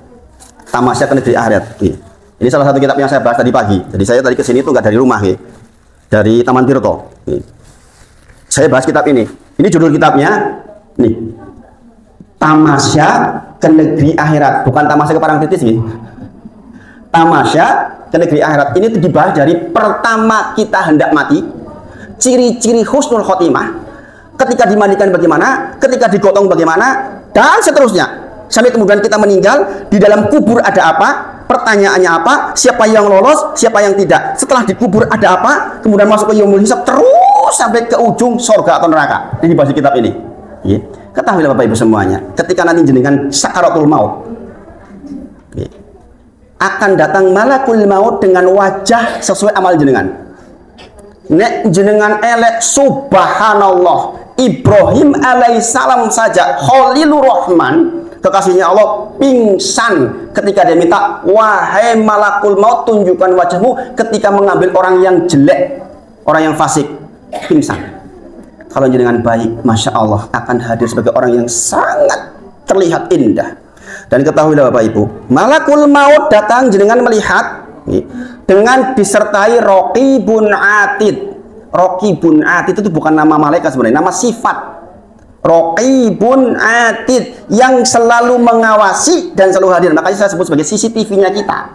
Tamasya ke Negeri Akhirat. Ini salah satu kitab yang saya bahas tadi pagi. Jadi saya tadi kesini itu nggak dari rumah, dari Taman Tirto. Saya bahas kitab ini. Ini judul kitabnya, nih, Tamasya ke Negeri Akhirat. Bukan Tamasya ke Parangtritis, Tamasya ke Negeri Akhirat. Ini dibahas dari pertama kita hendak mati, ciri-ciri husnul khotimah, ketika dimandikan bagaimana, ketika digotong bagaimana, dan seterusnya. Sampai kemudian kita meninggal, di dalam kubur ada apa, pertanyaannya apa, siapa yang lolos, siapa yang tidak. Setelah dikubur ada apa, kemudian masuk ke yaumul hisab, terus sampai ke ujung surga atau neraka. Ini bahas kitab ini. Ketahuilah Bapak Ibu semuanya, ketika nanti jenengan sakaratul maut, akan datang malakul maut dengan wajah sesuai amal jenengan. Nek jenengan elek, subhanallah, Ibrahim alaihissalam saja, Khalilur Rahman, kekasihnya Allah, pingsan ketika dia minta, wahai malakul maut, tunjukkan wajahmu, ketika mengambil orang yang jelek, orang yang fasik, pingsan. Kalau jenengan baik, masya Allah, akan hadir sebagai orang yang sangat terlihat indah. Dan ketahuilah Bapak Ibu, malakul maut datang, jenengan melihat dengan disertai Raqibun Atid. Raqibun Atid itu bukan nama malaikat sebenarnya, nama sifat. Raqibun Atid, yang selalu mengawasi dan selalu hadir. Makanya saya sebut sebagai CCTV-nya kita.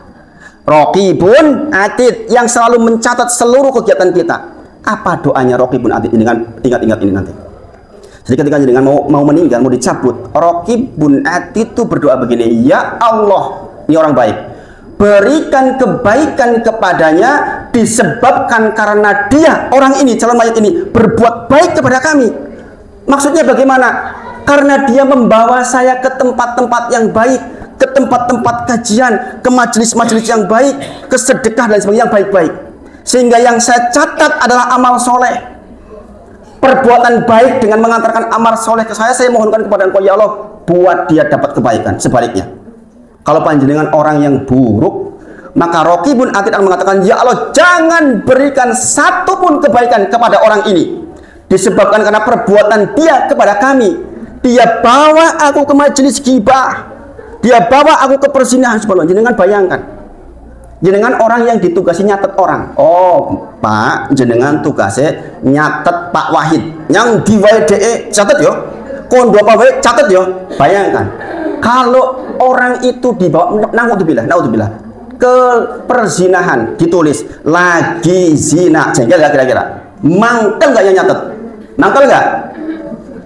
Raqibun Atid, yang selalu mencatat seluruh kegiatan kita. Apa doanya Raqibun Atid? Ingat-ingat ini nanti. Jadi ketika jenengan mau meninggal, mau dicabut, Raqibun Atid itu berdoa begini, ya Allah, ini orang baik, berikan kebaikan kepadanya disebabkan karena dia, orang ini, calon mayat ini, berbuat baik kepada kami. Maksudnya bagaimana? Karena dia membawa saya ke tempat-tempat yang baik, ke tempat-tempat kajian, ke majelis-majelis yang baik, ke sedekah dan sebagainya yang baik-baik. Sehingga yang saya catat adalah amal soleh. Perbuatan baik dengan mengantarkan amal soleh ke saya mohonkan kepada Engkau ya Allah, buat dia dapat kebaikan. Sebaliknya, kalau panjenengan orang yang buruk, maka Raqibun Atid akan mengatakan, ya Allah, jangan berikan satupun kebaikan kepada orang ini, disebabkan karena perbuatan dia kepada kami. Dia bawa aku ke majelis ghibah, dia bawa aku ke perzinahan. Sebelum jenengan bayangkan, jenengan orang yang ditugasi nyatet orang. Oh Pak, jenengan tugasnya nyatet Pak Wahid, yang di WDE catet yo, kondo Pak Wahid catet yo. Bayangkan kalau orang itu dibawa, naudzubillah, ke perzinahan, ditulis lagi zina, jengkel ya kira-kira, mangkel nggak yang nyatet? Mangkel nggak?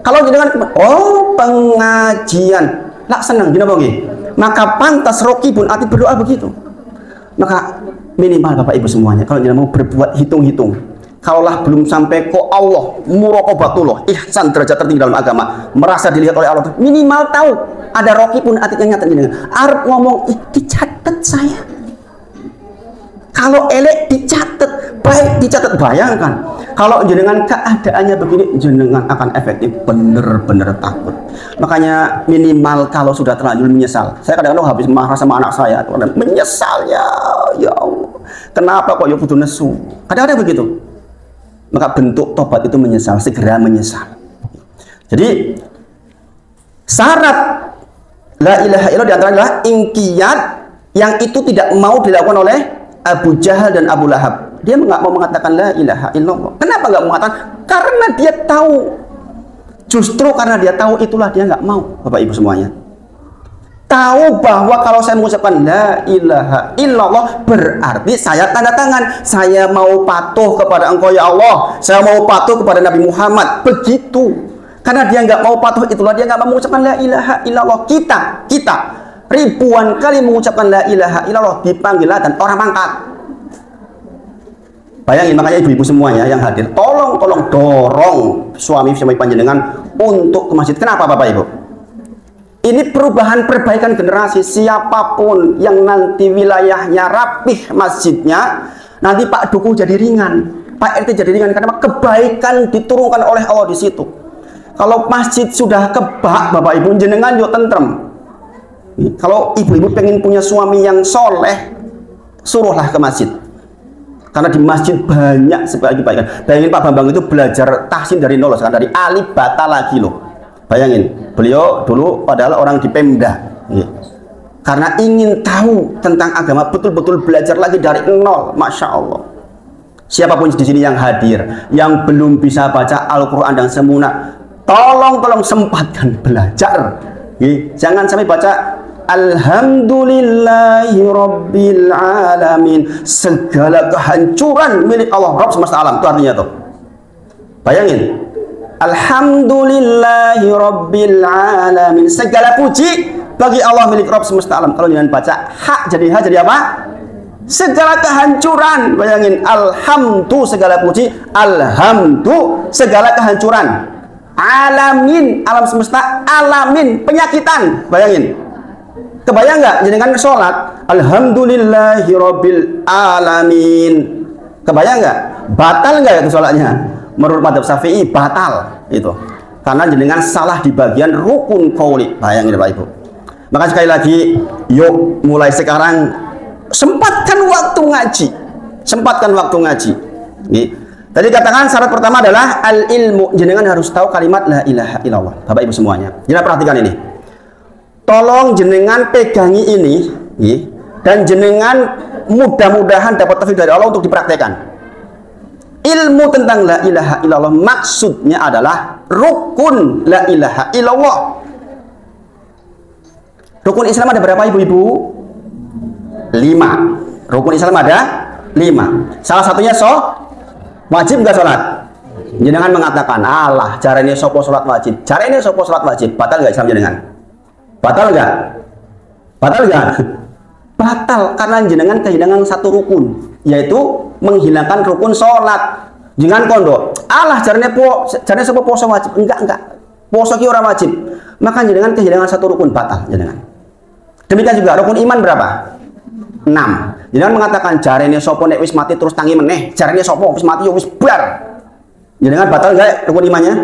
Kalau jenengan, oh pengajian, lah senang, gini bang, maka pantas Raqibun Atid berdoa begitu. Maka minimal Bapak Ibu semuanya, kalau jangan mau berbuat hitung-hitung, kalaulah belum sampai ke Allah, muraqabatullah, ihsan derajat tertinggi dalam agama, merasa dilihat oleh Allah, minimal tahu ada Raqibun Atid yang nyata jenengan. Arab ngomong, dicatat saya. Kalau elek dicatat, baik dicatat. Bayangkan kalau jenengan keadaannya begini, jenengan akan efektif, bener-bener takut. Makanya minimal kalau sudah terlanjur menyesal. Saya kadang-kadang habis marah sama anak saya, menyesal ya Allah, kenapa kok ya butuh nesu. Kadang-kadang begitu. Maka bentuk tobat itu menyesal, segera menyesal. Jadi syarat la ilaha illallah diantara adalah ingkiyat, yang itu tidak mau dilakukan oleh Abu Jahal dan Abu Lahab. Dia nggak mau mengatakan la ilaha illallah. Kenapa nggak mau mengatakan? Karena dia tahu. Justru karena dia tahu itulah dia nggak mau. Bapak Ibu semuanya tahu bahwa kalau saya mengucapkan la ilaha illallah, berarti saya tanda tangan, saya mau patuh kepada Engkau ya Allah, saya mau patuh kepada Nabi Muhammad. Begitu. Karena dia nggak mau patuh, itulah dia nggak mau mengucapkan la ilaha illallah. Kita ribuan kali mengucapkan la ilaha illallah, dipanggil dan orang mangkat. Bayangin, makanya ibu-ibu semuanya yang hadir, tolong dorong suami panjenengan untuk ke masjid. Kenapa Bapak Ibu? Ini perubahan perbaikan generasi. Siapapun yang nanti wilayahnya rapih masjidnya, nanti Pak Duku jadi ringan, Pak RT jadi ringan, karena kebaikan diturunkan oleh Allah di situ. Kalau masjid sudah kebak Bapak Ibu, jenengan yo tentrem. Kalau ibu-ibu pengen punya suami yang soleh, suruhlah ke masjid. Karena di masjid banyak sekali kebaikan. Bayangin Pak Bambang itu belajar tahsin dari nol, sekarang dari alif bata lagi loh. Bayangin, beliau dulu padahal orang di Pemda. Karena ingin tahu tentang agama, betul-betul belajar lagi dari nol. Masya Allah. Siapapun di sini yang hadir, yang belum bisa baca Al-Quran dan Sunnah, tolong sempatkan belajar. Jangan sampai baca Alhamdulillahi Rabbil Alamin, segala kehancuran milik Allah Rabb semesta alam. Itu artinya tuh. Bayangin, Alhamdulillahi Rabbil Alamin, segala puji bagi Allah milik Rabb semesta alam. Kalau jangan baca hak jadi apa? Segala kehancuran. Bayangin, alhamdu segala puji, alhamdu segala kehancuran, alamin alam semesta, alamin penyakitan. Bayangin. Kebayang nggak jenengan sholat Alhamdulillahi Rabbil Alamin? Kebayang nggak? Batal nggak itu sholatnya? Menurut madzhab Syafi'i batal itu, karena jenengan salah di bagian rukun qauli. Bayangin Bapak Ibu. Maka sekali lagi, yuk mulai sekarang sempatkan waktu ngaji, sempatkan waktu ngaji. Tadi katakan syarat pertama adalah al ilmu. Jenengan harus tahu kalimat la ilaha illallah. Bapak Ibu semuanya, jangan perhatikan ini. Tolong jenengan pegangi ini, dan jenengan mudah-mudahan dapat taufik dari Allah untuk dipraktekkan. Ilmu tentang la ilaha illallah maksudnya adalah rukun la ilaha illallah. Rukun Islam ada berapa ibu-ibu? 5. Rukun Islam ada 5. Salah satunya wajib nggak sholat? Jenengan mengatakan, Allah caranya sopo sholat wajib, caranya sopo sholat wajib, batal nggak Islam jenengan? Batal nggak? Batal nggak? Batal, karena jenengan kehilangan satu rukun, yaitu menghilangkan rukun sholat. Jangan kondo, Allah caranya sopo poso wajib, enggak, poso ki ora wajib, maka jenengan kehilangan satu rukun, batal jenengan. Demikian juga rukun iman berapa? 6. Jenengan mengatakan caranya sopo nek wis mati terus tangi meneh, caranya sopo wis mati wis bar, jenengan batal nggak rukun imannya?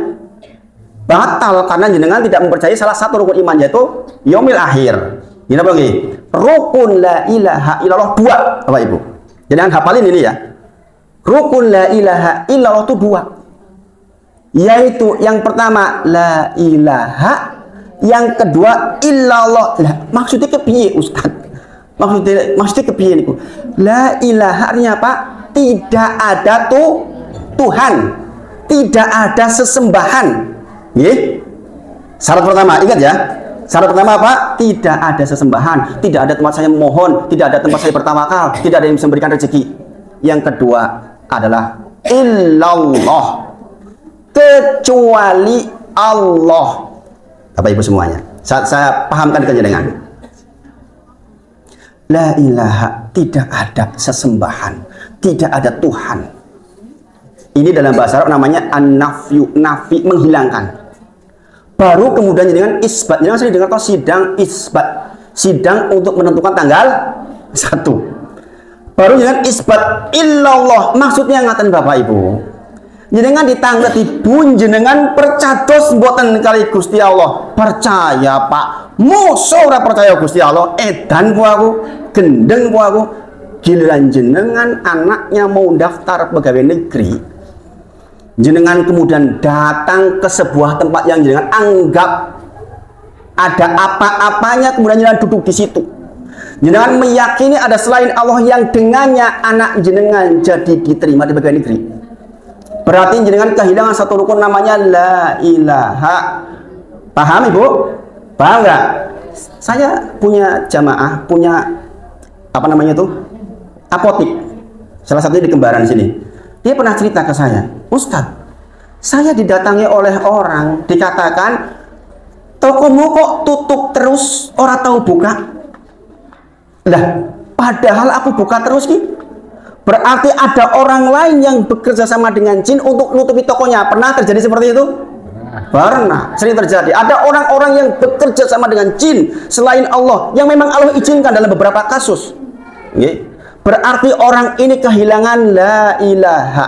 Batal, karena jenengan tidak mempercayai salah satu rukun iman, yaitu yaumil akhir. Ini apa lagi? Rukun la ilaha illallah 2, Bapak Ibu. Jangan hafalin ini ya. Rukun la ilaha illallah itu 2. Yaitu yang pertama la ilaha, yang kedua illallah. Lah, maksudnya kepiye Ustaz? Maksudnya kepiye niku? La ilaha artinya apa? Tidak ada Tuhan. Tidak ada sesembahan. Syarat pertama, ingat ya. Syarat pertama apa? Tidak ada sesembahan, tidak ada tempat saya memohon, tidak ada tempat saya bertawakal, tidak ada yang bisa memberikan rezeki. Yang kedua adalah illallah, kecuali Allah. Bapak Ibu semuanya, saya pahamkan ke jenengan. La ilaha, tidak ada sesembahan, tidak ada Tuhan. Ini dalam bahasa Arab namanya an-nafyu, nafi, menghilangkan. Baru kemudian dengan isbat, jangan sering dengar sidang isbat, sidang untuk menentukan tanggal 1. Baru dengan isbat illallah, maksudnya ngaten Bapak Ibu. Jenengan ditangleti pun jenengan percados mboten kali Gusti Allah. Percaya Pak, mosok ora percaya Gusti Allah, edan ku aku, gendeng ku aku. Giliran jenengan anaknya mau daftar pegawai negeri, jenengan kemudian datang ke sebuah tempat yang jenengan anggap ada apa-apanya, kemudian jenengan duduk di situ. Jenengan meyakini ada selain Allah yang dengannya anak jenengan jadi diterima di pegawai negeri. Berarti jenengan kehilangan satu rukun namanya la ilaha. Paham Ibu? Paham nggak? Saya punya jamaah, punya apa namanya tuh? Apotik. Salah satunya di Kembaran sini. Dia pernah cerita ke saya, Ustadz, saya didatangi oleh orang, dikatakan tokomu kok tutup terus, orang tahu buka. Lah, padahal aku buka terus nih. Berarti ada orang lain yang bekerja sama dengan jin untuk nutupi tokonya. Pernah terjadi seperti itu? Pernah, sering terjadi. Ada orang-orang yang bekerja sama dengan jin selain Allah, yang memang Allah izinkan dalam beberapa kasus. Berarti orang ini kehilangan la ilaha.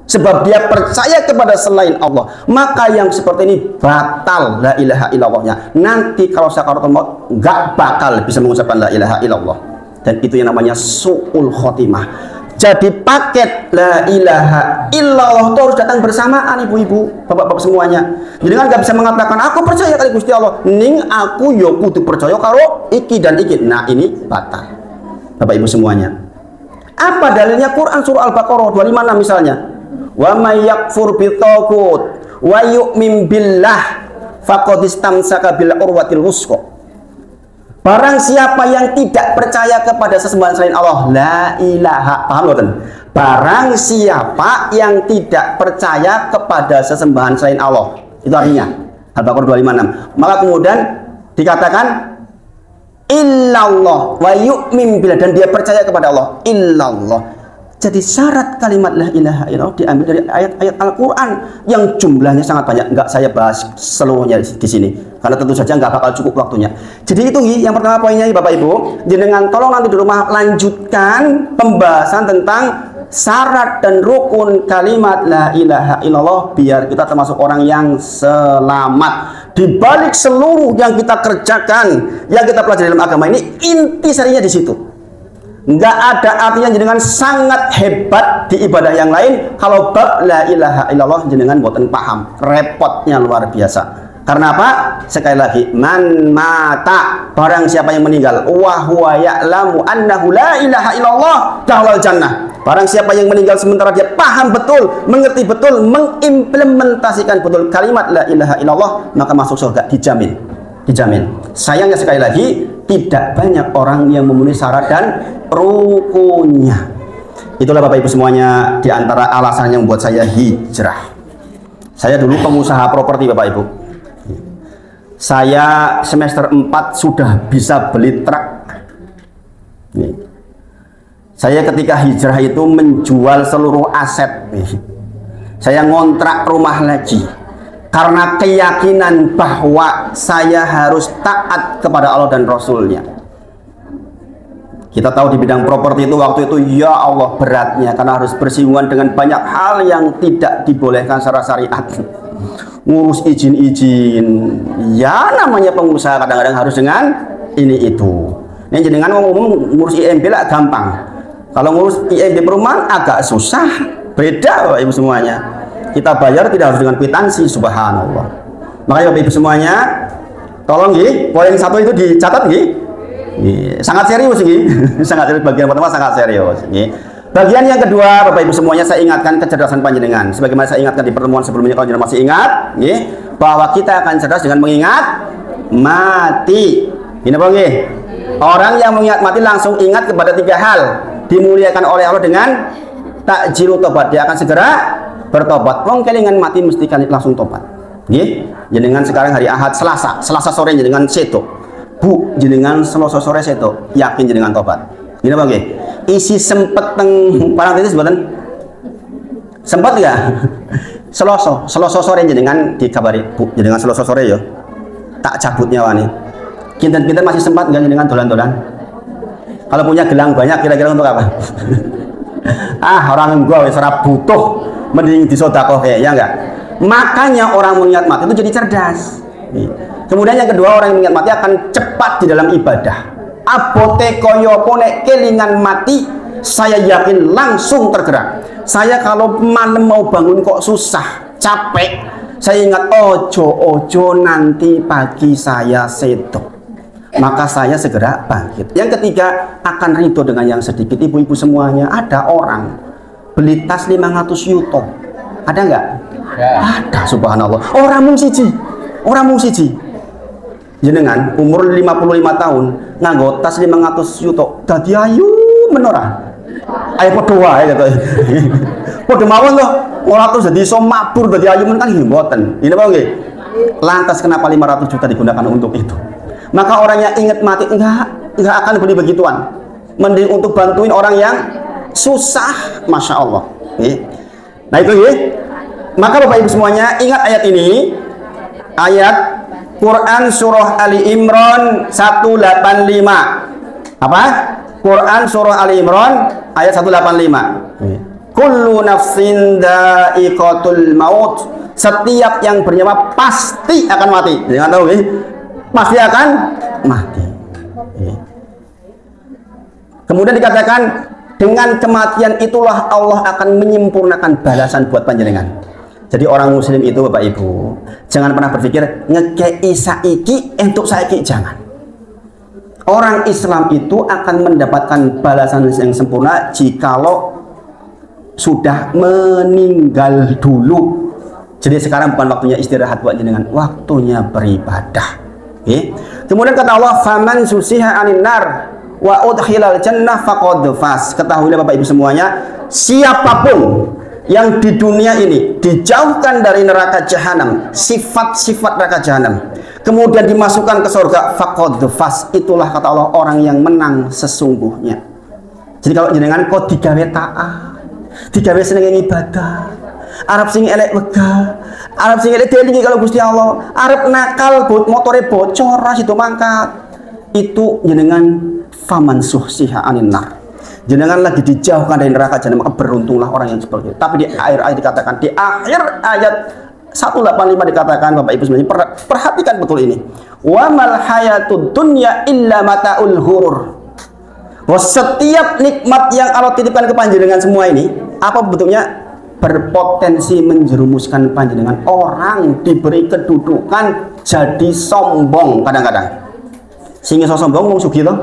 sebab dia percaya kepada selain Allah, maka yang seperti ini batal la ilaha illallahnya. Nanti kalau sakaratul maut nggak bakal bisa mengucapkan la ilaha illallah, dan itu yang namanya su'ul khotimah. Jadi paket la ilaha illallah itu harus datang bersamaan, ibu-ibu, bapak-bapak semuanya. Jadi kan nggak bisa mengatakan aku percaya kali Gusti Allah, ning aku yo kudu percaya karo iki dan iki. Nah ini batal, bapak ibu semuanya. Apa dalilnya? Quran surah Al-Baqarah 256 misalnya. Wa may yakfur bitaghut wa yu'min billah faqad istamsaka bil urwatil wusqa. Barang siapa yang tidak percaya kepada sesembahan selain Allah, la ilaha, paham boten? Barang siapa yang tidak percaya kepada sesembahan selain Allah, itu artinya Al-Baqarah 256. Maka kemudian dikatakan illallah wa yu'min billah, dan dia percaya kepada Allah, illallah. Jadi syarat kalimat la ilaha illallah diambil dari ayat-ayat Al-Quran yang jumlahnya sangat banyak. Enggak saya bahas seluruhnya di sini karena tentu saja nggak bakal cukup waktunya. Jadi itu yang pertama poinnya, Bapak Ibu. Jenengan tolong nanti di rumah lanjutkan pembahasan tentang syarat dan rukun kalimat la ilaha illallah biar kita termasuk orang yang selamat. Di balik seluruh yang kita kerjakan, yang kita pelajari dalam agama ini, inti sarinya di situ. Nggak ada artinya jenengan sangat hebat di ibadah yang lain kalau bab la ilaha illallah jenengan boten paham, repotnya luar biasa. Karena apa? Sekali lagi, man mata, barang siapa yang meninggal, wa huwa ya'lamu annahu la ilaha illallah dahwal jannah. Barang siapa yang meninggal sementara dia paham betul, mengerti betul, mengimplementasikan betul kalimat la ilaha illallah, maka masuk surga, dijamin. Dijamin. Sayangnya sekali lagi tidak banyak orang yang memenuhi syarat dan rukunnya. Itulah Bapak Ibu semuanya di antara alasan yang membuat saya hijrah. Saya dulu pengusaha properti, Bapak Ibu. Saya semester 4 sudah bisa beli truk. Saya ketika hijrah itu menjual seluruh aset. Saya ngontrak rumah lagi karena keyakinan bahwa saya harus taat kepada Allah dan Rasulnya. Kita tahu di bidang properti itu waktu itu ya Allah beratnya, karena harus bersinggungan dengan banyak hal yang tidak dibolehkan secara syariat. Ngurus izin-izin, ya namanya pengusaha kadang-kadang harus dengan ini itu. Ini jenengan ngomong ngurus IMB lah gampang, kalau ngurus IMB perumahan agak susah, beda Bapak Ibu semuanya. Kita bayar tidak harus dengan kwitansi, subhanallah. Makanya Bapak Ibu semuanya, tolong nggih, poin 1 itu dicatat nggih. Sangat serius nggih. Sangat serius, bagian pertama sangat serius nggih. Bagian yang kedua, Bapak Ibu semuanya, saya ingatkan kecerdasan panjenengan. Sebagaimana saya ingatkan di pertemuan sebelumnya, kalau jenengan masih ingat nggih, bahwa kita akan cerdas dengan mengingat mati. Ini apa nggih? Orang yang mengingat mati langsung ingat kepada 3 hal. Dimuliakan oleh Allah dengan takjilu tobat, dia akan segera bertobat. Wong kelingan mati mesti kan langsung tobat. Nggih, jenengan sekarang hari Ahad, Selasa sore jenengan seto. Bu, jenengan Selasa sore seto, yakin jenengan tobat. Gini Bang nggih. Isi sempet teng parantesis mboten? Sempat enggak? Selasa sore jenengan dikabari, Bu, jenengan Selasa sore ya. Tak cabut nyawani. Kinten-kinten masih sempat enggak jenengan dolan-dolan? Kalau punya gelang banyak kira-kira untuk apa? Orang gua wis ora butuh, mending disodakoh ya enggak. Makanya orang mengingat mati itu jadi cerdas. Kemudian yang kedua, orang yang mengingat mati akan cepat di dalam ibadah. Abote koyo pone kelingan mati, saya yakin langsung tergerak. Saya kalau malam mau bangun kok susah, capek, saya ingat ojo nanti pagi saya sedo, maka saya segera bangkit. Yang ketiga, akan ridho dengan yang sedikit. Ibu-ibu semuanya, ada orang beli tas 500 yuto, ada nggak? Ya. Ada, subhanallah. Orang mung siji jenengan umur 55 tahun nganggo tas 500 yuto dadi ayu menora, ayo podo wae gitu. Podo mawon loh, ora terus dadi iso mabur dadi ayu men kan mboten. Ini apa nggih? Lantas kenapa 500 juta digunakan untuk itu? Maka orang yang ingat mati enggak akan beli begituan. Mending untuk bantuin orang yang susah, masya Allah. Nah itu ya. Maka Bapak Ibu semuanya ingat ayat ini, ayat Quran surah Ali Imran 185. Apa? Quran surah Ali Imran ayat 185. kullu nafsin dha'iqatul maut. Setiap yang bernyawa pasti akan mati. Jangan tahu ya. Pasti akan mati. Kemudian dikatakan dengan kematian itulah Allah akan menyempurnakan balasan buat panjenengan. Jadi orang muslim itu Bapak Ibu, jangan pernah berpikir ngekei saiki entuk saiki, jangan. Orang Islam itu akan mendapatkan balasan yang sempurna jikalau sudah meninggal dulu. Jadi sekarang bukan waktunya istirahat buat jenengan, waktunya beribadah. Kemudian kata Allah, faman susiha anin nar wa udkhilal jannah faqad faz. Ketahuilah Bapak Ibu semuanya, siapapun yang di dunia ini dijauhkan dari neraka jahanam, sifat-sifat neraka jahanam, kemudian dimasukkan ke surga, faqad faz, itulah kata Allah orang yang menang sesungguhnya. Jadi kalau jenengan kok digawe taat, digawe seneng ibadah, Arab sing elek wegah, Arab sing elek delingi kalau Gusti Allah, Arab nakal motore bocor situ mangkat, itu jenengan faman suhsiha anin nar, jenengan lagi dijauhkan dari neraka jahanam, maka beruntunglah orang yang seperti itu. Tapi di akhir ayat dikatakan, di akhir ayat 185 dikatakan, Bapak Ibu semuanya perhatikan betul ini, wa mal hayatud dunya illa mataul ghurur. Bahwa setiap nikmat yang Allah titipkan ke panjenengan semua ini, apa bentuknya? Berpotensi menjerumuskan panjenengan. Orang diberi kedudukan jadi sombong kadang-kadang. Sehingga sombong wong sugih to.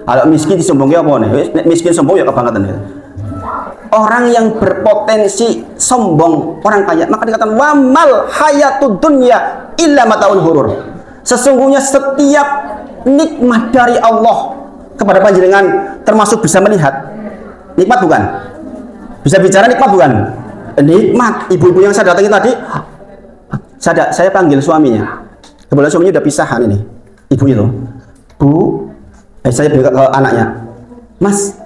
Kalau miskin disombongnya apa nih? Miskin sombong ya kebangetan ya. Orang yang berpotensi sombong, orang kaya, maka dikatakan wamal hayatud dunya illa mataul ghurur. Sesungguhnya setiap nikmat dari Allah kepada panjenengan termasuk bisa melihat. Nikmat bukan? Bisa bicara nikmat bukan? Nikmat. Ibu-ibu yang saya datangi tadi, saya panggil suaminya. Kebetulan suaminya udah pisahan ini. Ibu itu, Bu, saya bilang ke anaknya, Mas,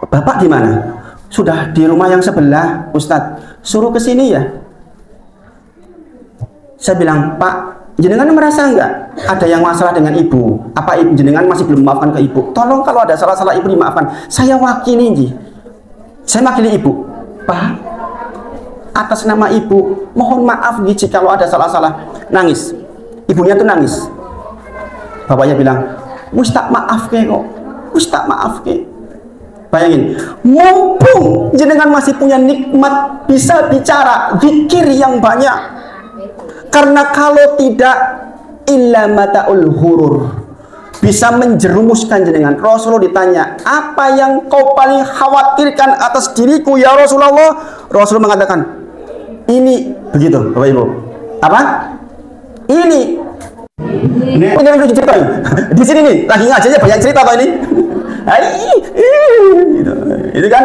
Bapak di mana? Sudah di rumah yang sebelah, Ustadz. Suruh ke sini ya. Saya bilang, Pak, jenengan merasa enggak ada yang masalah dengan ibu? Apa ibu jenengan masih belum memaafkan ke ibu? Tolong kalau ada salah-salah ibu dimaafkan. Saya wakili Ji. Saya wakili ibu. Pak, atas nama ibu mohon maaf Ji kalau ada salah-salah. Nangis. Ibunya tuh nangis. Bapaknya bilang, wis tak maaf ke kok. Wis tak maaf ke. Bayangin, mumpung jenengan masih punya nikmat bisa bicara, zikir yang banyak. Karena kalau tidak illa mataul ghurur, bisa menjerumuskan jenengan. Rasulullah ditanya, apa yang kau paling khawatirkan atas diriku ya Rasulullah? Rasulullah mengatakan, ini begitu Bapak Ibu. Apa? Ini. Ini cerita di sini nih, lagi ngaji aja banyak cerita apa ini? Itu kan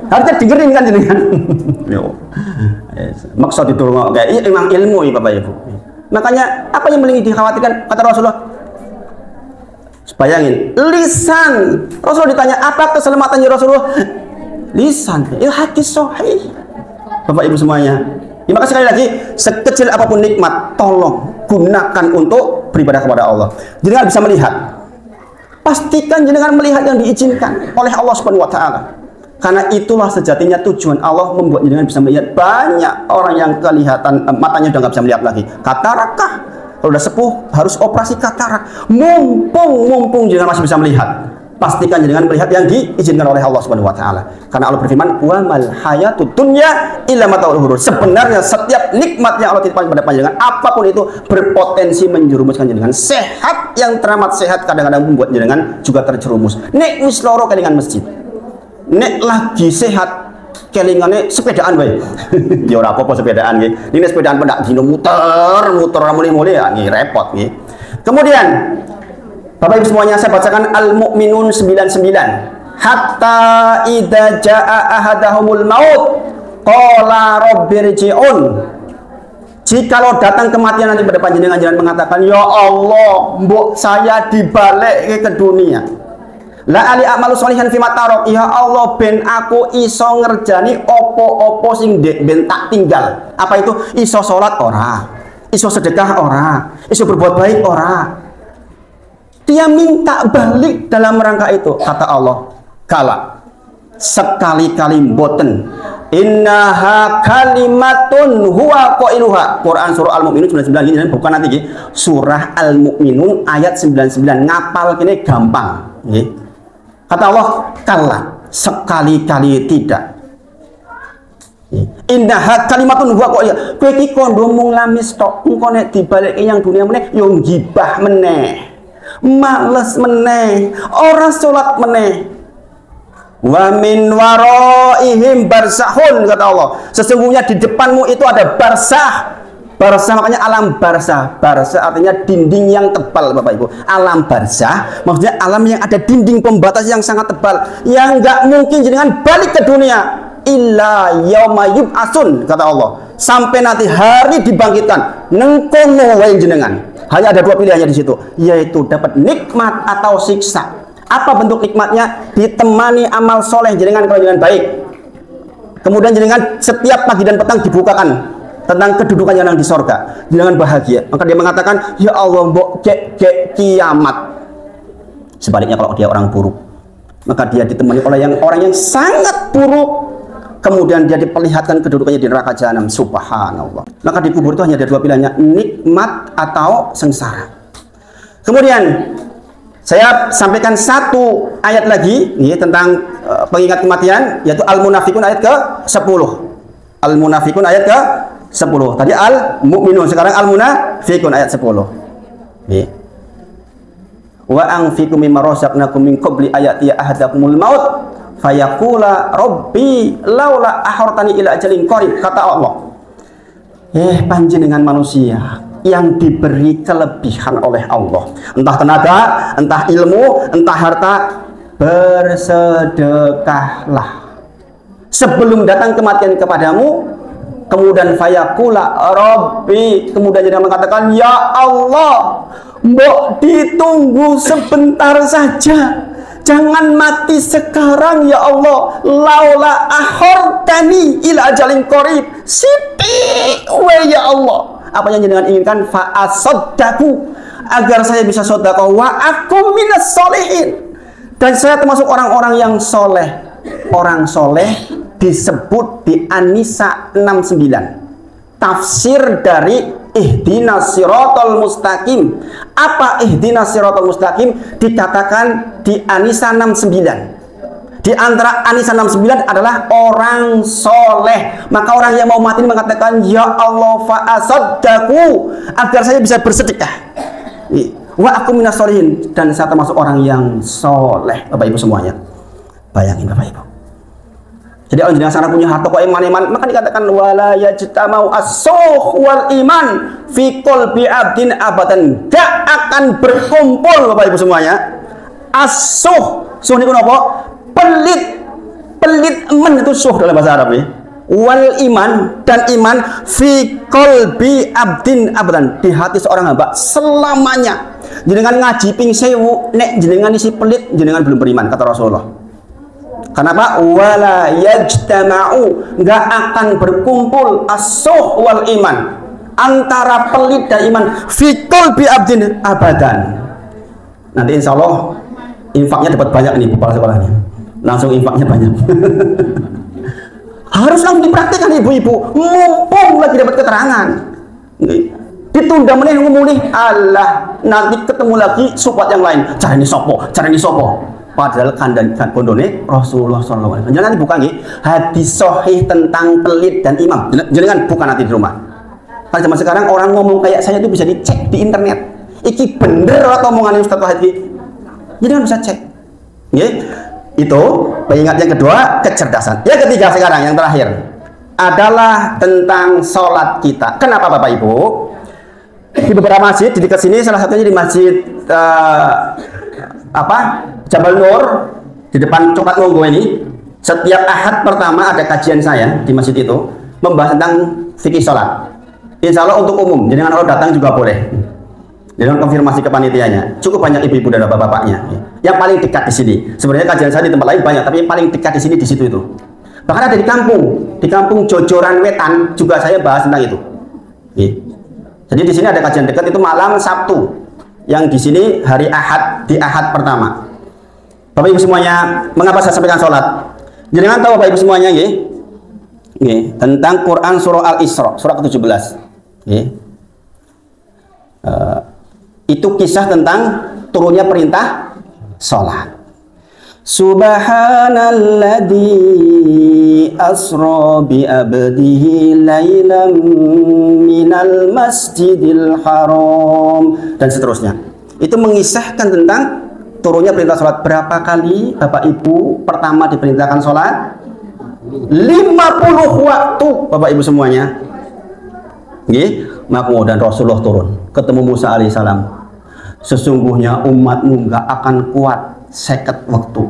harusnya dengerin kan jenengan. Maksud itu kayak emang ilmu ya Bapak Ibu. Makanya apa yang paling dikhawatirkan kata Rasulullah? Bayangin, lisan. Rasulullah ditanya, apa keselamatannya Rasulullah? Lisan, hadis sahih. Bapak Ibu semuanya, maka sekali lagi, sekecil apapun nikmat, tolong gunakan untuk beribadah kepada Allah. Jenengan bisa melihat, pastikan jenengan melihat yang diizinkan oleh Allah Subhanahu wa Ta'ala. Karena itulah sejatinya tujuan Allah membuat jenengan bisa melihat. Banyak orang yang kelihatan matanya udah nggak bisa melihat lagi, katarakah. Kalau udah sepuh harus operasi katarak. Mumpung jenengan masih bisa melihat, pastikan jenengan melihat yang diizinkan oleh Allah Subhanahu wa Ta'ala. Karena Allah berfirman, wa mal hayatud dunya illa mataul ghurur. Sebenarnya setiap nikmat yang Allah titipkan kepada panjenengan, apapun itu, berpotensi menjerumuskan jenengan. Sehat yang teramat sehat kadang-kadang membuat jenengan juga terjerumus. Nek wis loro kelingan masjid, nek lagi sehat kelingane sepedaan wae. Ya ora apa-apa sepedaan nggih. Ini sepedaan pendak dino muter muli-muli ya nggih repot nggih. Kemudian Bapak Ibu semuanya, saya bacakan Al-Mu'minun 99. Hatta idza jaa ahadahumul maut qala rabbirji'un. Jikalau datang kematian nanti pada panjenengan jangan mengatakan, ya Allah, mbok saya dibalik ke dunia. La ali amalu sholihan fi matarok. Ya Allah, ben aku iso ngerjani opo-opo sing ben tak tinggal. Apa itu? Iso sholat ora, iso sedekah ora, iso berbuat baik ora. Dia minta balik dalam rangka itu. Kata Allah, kala, sekali-kali mboten. Innaha kalimatun huwa qailuha. Quran surah Al-Mu'minun 99 ini bukan nanti nggih. Surah Al-Mu'minun ayat 99. Ngapal kene gampang nggih. Kata Allah, kalla, sekali-kali tidak. Innaha kalimatun huwa qailuha. Kowe iki kondo mung lamis tok, engko nek dibalekke yang dunia meneh yo gibah meneh. Males meneh, ora salat meneh. Wa min waraihim barzahun, kata Allah. Sesungguhnya di depanmu itu ada barzah. Barzah makanya alam barzah. Barzah artinya dinding yang tebal, Bapak Ibu. Alam barzah maksudnya alam yang ada dinding pembatas yang sangat tebal, yang nggak mungkin jenengan balik ke dunia illa yauma yub'atsun, kata Allah. Sampai nanti hari dibangkitkan, nengkono wae jenengan. Hanya ada dua pilihannya di situ, yaitu dapat nikmat atau siksa. Apa bentuk nikmatnya? Ditemani amal soleh jenengan kalau jenengan baik. Kemudian jenengan setiap pagi dan petang dibukakan tentang kedudukan jenengan di sorga. Jenengan bahagia. Maka dia mengatakan, ya Allah, mbok cek kiamat. Sebaliknya kalau dia orang buruk, maka dia ditemani oleh orang yang sangat buruk. Kemudian dia diperlihatkan kedudukannya di neraka jahanam. Subhanallah. Maka di kubur itu hanya ada dua pilihannya, nikmat atau sengsara. Kemudian saya sampaikan satu ayat lagi nih, tentang pengingat kematian, yaitu Al-Munafikun ayat ke-10. Al-Munafikun ayat ke-10. Tadi Al-Mu'minun, sekarang Al-Munafikun ayat 10. Nih. Wa anfiqu mimma razaqnakum min qabli ayati ahadakumul maut fayaqula rabbi laula akhartani ila ajalin qarib, kata Allah. Panjenengan manusia yang diberi kelebihan oleh Allah, entah tenaga, entah ilmu, entah harta, bersedekahlah sebelum datang kematian kepadamu. Kemudian fayaqula rabbi, kemudian dia mengatakan, ya Allah, mbok ditunggu sebentar saja, jangan mati sekarang ya Allah, laula akhartani ila ajalin qarib, sithik we ya Allah. Apa yang jenengan inginkan, fa'asaddaku, agar saya bisa sedekah, wa akum minas sholihin, dan saya termasuk orang-orang yang soleh. Orang soleh disebut di An-Nisa 69. Tafsir dari ihdinas siratal mustaqim. Apa ihdinas siratal mustaqim? Dikatakan di An-Nisa 69. Di antara An-Nisa 69 adalah orang soleh. Maka orang yang mau mati mengatakan, ya Allah fa'asaddaku, agar saya bisa bersedekah, wa aku minas sholihin, dan saya termasuk orang yang soleh. Bapak Ibu semuanya, bayangin Bapak Ibu. Jadi orang jenengan sana punya harta kok iman-iman, maka dikatakan wala yajtamau as-suh wal iman fi qalbi abdin abadan. Tidak akan berkumpul Bapak Ibu semuanya. As-suh, suh niku napa? Pelit men itu suh dalam bahasa Arab ya. Wal iman, dan iman fi qalbi abdin abadan, di hati seorang hamba selamanya. Jenengan ngaji ping 1000, nek jenengan isi pelit, jenengan belum beriman, kata Rasulullah. Kenapa? Wala yajtama'u, nggak akan berkumpul as-suh wal iman, antara pelit dan iman, fi qalbi abdin abadan. Nanti insya Allah infaknya dapat banyak nih kepala sekolahnya, langsung infaknya banyak. Harus langsung dipraktikkan ibu-ibu, mumpung lagi dapat keterangan. Ditunda meneh ngomong nih, Allah nanti ketemu lagi support yang lain, cara ini sopo. Padahal kandang kondone Rasulullah SAW. Jangan dibuka nih hadis sahih tentang pelit dan imam. Jangan buka nanti di rumah. Pada zaman sekarang orang ngomong kayak saya itu bisa dicek di internet. Iki bener atau omongan Ustaz Wahid? Jadi kan bisa cek. Itu pengingat yang kedua, kecerdasan. Yang ketiga sekarang yang terakhir adalah tentang sholat kita. Kenapa Bapak Ibu? Di beberapa masjid di dekat sini, salah satunya di masjid Jabal Nur di depan Coklat Monggo ini, setiap Ahad pertama ada kajian saya di masjid itu membahas tentang fikih sholat. Insya Allah untuk umum, jadi kalau datang juga boleh. Jadi konfirmasi ke panitianya, cukup banyak ibu-ibu dan bapak-bapaknya. Yang paling dekat di sini, sebenarnya kajian saya di tempat lain banyak, tapi yang paling dekat di sini di situ itu. Bahkan ada di kampung Jojoran Wetan juga saya bahas tentang itu. Jadi di sini ada kajian dekat itu malam Sabtu, yang di sini hari Ahad, di Ahad pertama. Bapak Ibu semuanya, mengapa saya sampaikan sholat? Jenengan tahu Bapak Ibu semuanya nggih? Nggih, tentang Quran surah Al-Isra, surah ke-17. Nggih. Itu kisah tentang turunnya perintah salat. Subhanalladzi asra bi abdihi lailam minal masjidil haram, dan seterusnya. Itu mengisahkan tentang turunnya perintah sholat. Berapa kali Bapak Ibu pertama diperintahkan sholat? 50 waktu Bapak Ibu semuanya. Nggih, maka kemudian Rasulullah turun ketemu Musa alaihissalam. Sesungguhnya umatmu nggak akan kuat 50 waktu.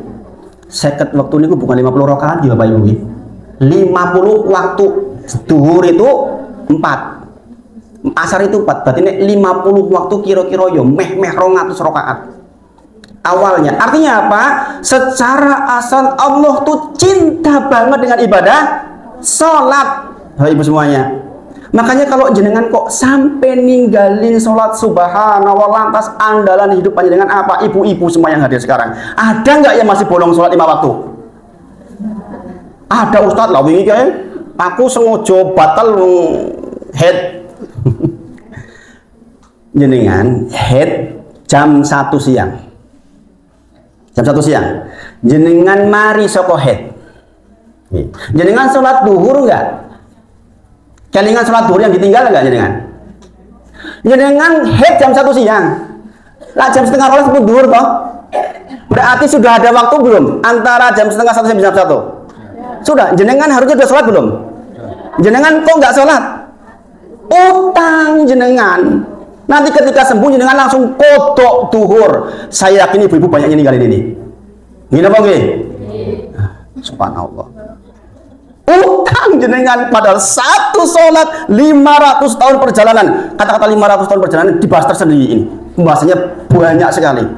50 waktu ini bukan 50 rakaat ya Bapak Ibu. 50 waktu. Duhur itu 4, asar itu 4. Berarti ini 50 waktu kira-kira ya meh 200 rakaat. Awalnya artinya apa? Secara asal Allah tuh cinta banget dengan ibadah sholat, Bapak Ibu semuanya. Makanya kalau jenengan kok sampai ninggalin sholat subhanallah, lantas andalan hidup panjenengan apa? Ibu-ibu semua yang hadir sekarang, ada nggak yang masih bolong sholat 5 waktu? Ada Ustadz lah wingi kayak aku sengaja batal head jenengan head jam 1 siang. Jam 1 siang jenengan mari soko head. Jenengan sholat duhur enggak? Kelingan sholat duhur yang ditinggal enggak jenengan? Jenengan head jam 1 siang. Lah jam setengah 12 sebelum duhur toh? Berarti sudah ada waktu belum? Antara jam setengah 1 sampai jam 1? Sudah, jenengan harusnya sudah sholat belum? Jenengan kok enggak sholat? Utang jenengan. Nanti ketika sembuh jenengan langsung kodok duhur. Saya yakin ibu-ibu banyak yang ninggalin ini. Gini apa nggih? Subhanallah. Utang jenengan padahal satu sholat 500 tahun perjalanan. Kata-kata 500 tahun perjalanan dibahas tersendiri ini. Pembahasannya banyak sekali.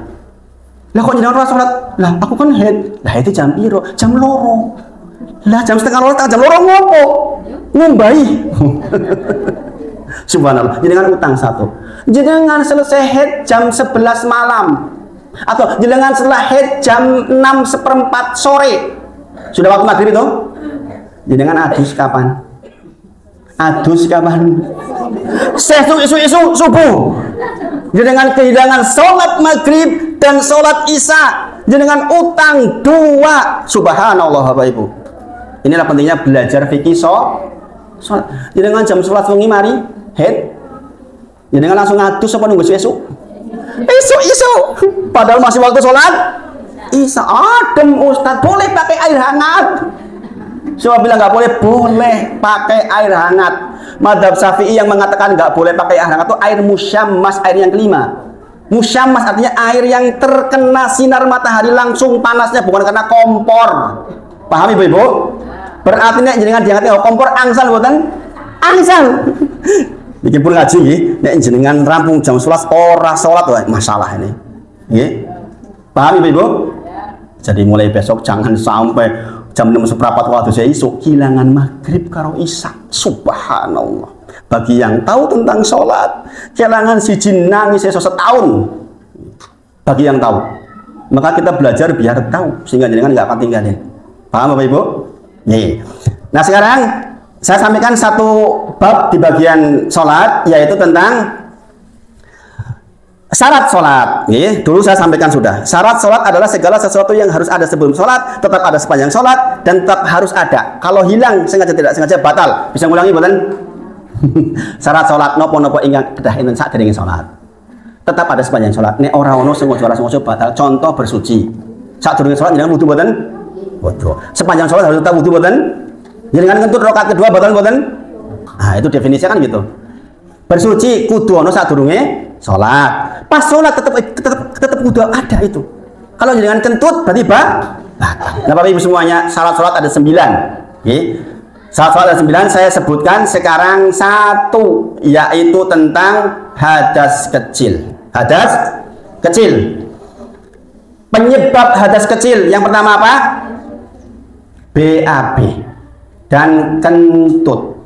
Lah kok jenengan ora sholat? Lah aku kan head. Lah itu jam piro? Jam loro. Lah jam setengah loro jam loro ngopo? Ngumbahi. Subhanallah, jenengan utang 1. Jenengan selesai head jam 11 malam. Atau jenengan setelah head jam 6:04 sore. Sudah waktu maghrib itu? Jenengan adus kapan? Adus kapan? Sesuk isu subuh. Jenengan kehilangan sholat maghrib dan sholat isya. Jenengan utang 2. Subhanallah Bapak Ibu. Inilah pentingnya belajar fikih sholat. Jenengan jam 11 wengi mari head. Jenengan langsung adus apa nunggu esuk? Esuk. Padahal masih waktu sholat isya. Adem Ustaz, boleh pakai air hangat. Siapa bilang nggak boleh? Boleh pakai air hangat. Madzhab Syafi'i yang mengatakan nggak boleh pakai air hangat itu air musyammas, air yang kelima. Musyammas artinya air yang terkena sinar matahari langsung panasnya, bukan karena kompor. Paham Ibu-ibu? Berarti nek jenengan diangkat kompor angsal mboten? Angsal. Bikin pun ngaji nggih, nek jenengan rampung jam 11 ora salat wae masalah ini. Nggih. Paham Ibu-ibu? Jadi mulai besok jangan sampai jam 6:04 waktu saya isuk kehilangan maghrib karo isya. Subhanallah. Bagi yang tahu tentang sholat, kehilangan siji nangis setahun. Bagi yang tahu, maka kita belajar biar tahu sehingga jenengan nggak akan tinggalin. Paham Bapak Ibu? Nih. Nah sekarang saya sampaikan satu bab di bagian sholat, yaitu tentang syarat sholat. Nih, dulu saya sampaikan sudah. Syarat sholat adalah segala sesuatu yang harus ada sebelum sholat, tetap ada sepanjang sholat, dan tetap harus ada. Kalau hilang sengaja tidak sengaja batal. Bisa ngulangi bukan? Syarat sholat nopo-nopo ingkang kedah enten sadèrèngé sholat. Tetap ada sepanjang sholat. Nek ora ono sengaja batal. Contoh bersuci. Sadurunge sholat jenengan wudu mboten? Wudu. Sepanjang sholat harus tetap wudu mboten? Jenengan kentut rakaat kedua batal mboten? Nah, itu definisinya kan gitu. Bersuci kudu ono sadurunge sholat. Pas sholat tetap kudu ada itu. Kalau jenengan kentut berarti batal. Nah, Bapak Ibu semuanya, syarat sholat ada 9. Nggih. Syarat sholat ada 9, saya sebutkan sekarang 1, yaitu tentang hadas kecil. Hadas kecil. Penyebab hadas kecil yang pertama apa? BAB dan kentut.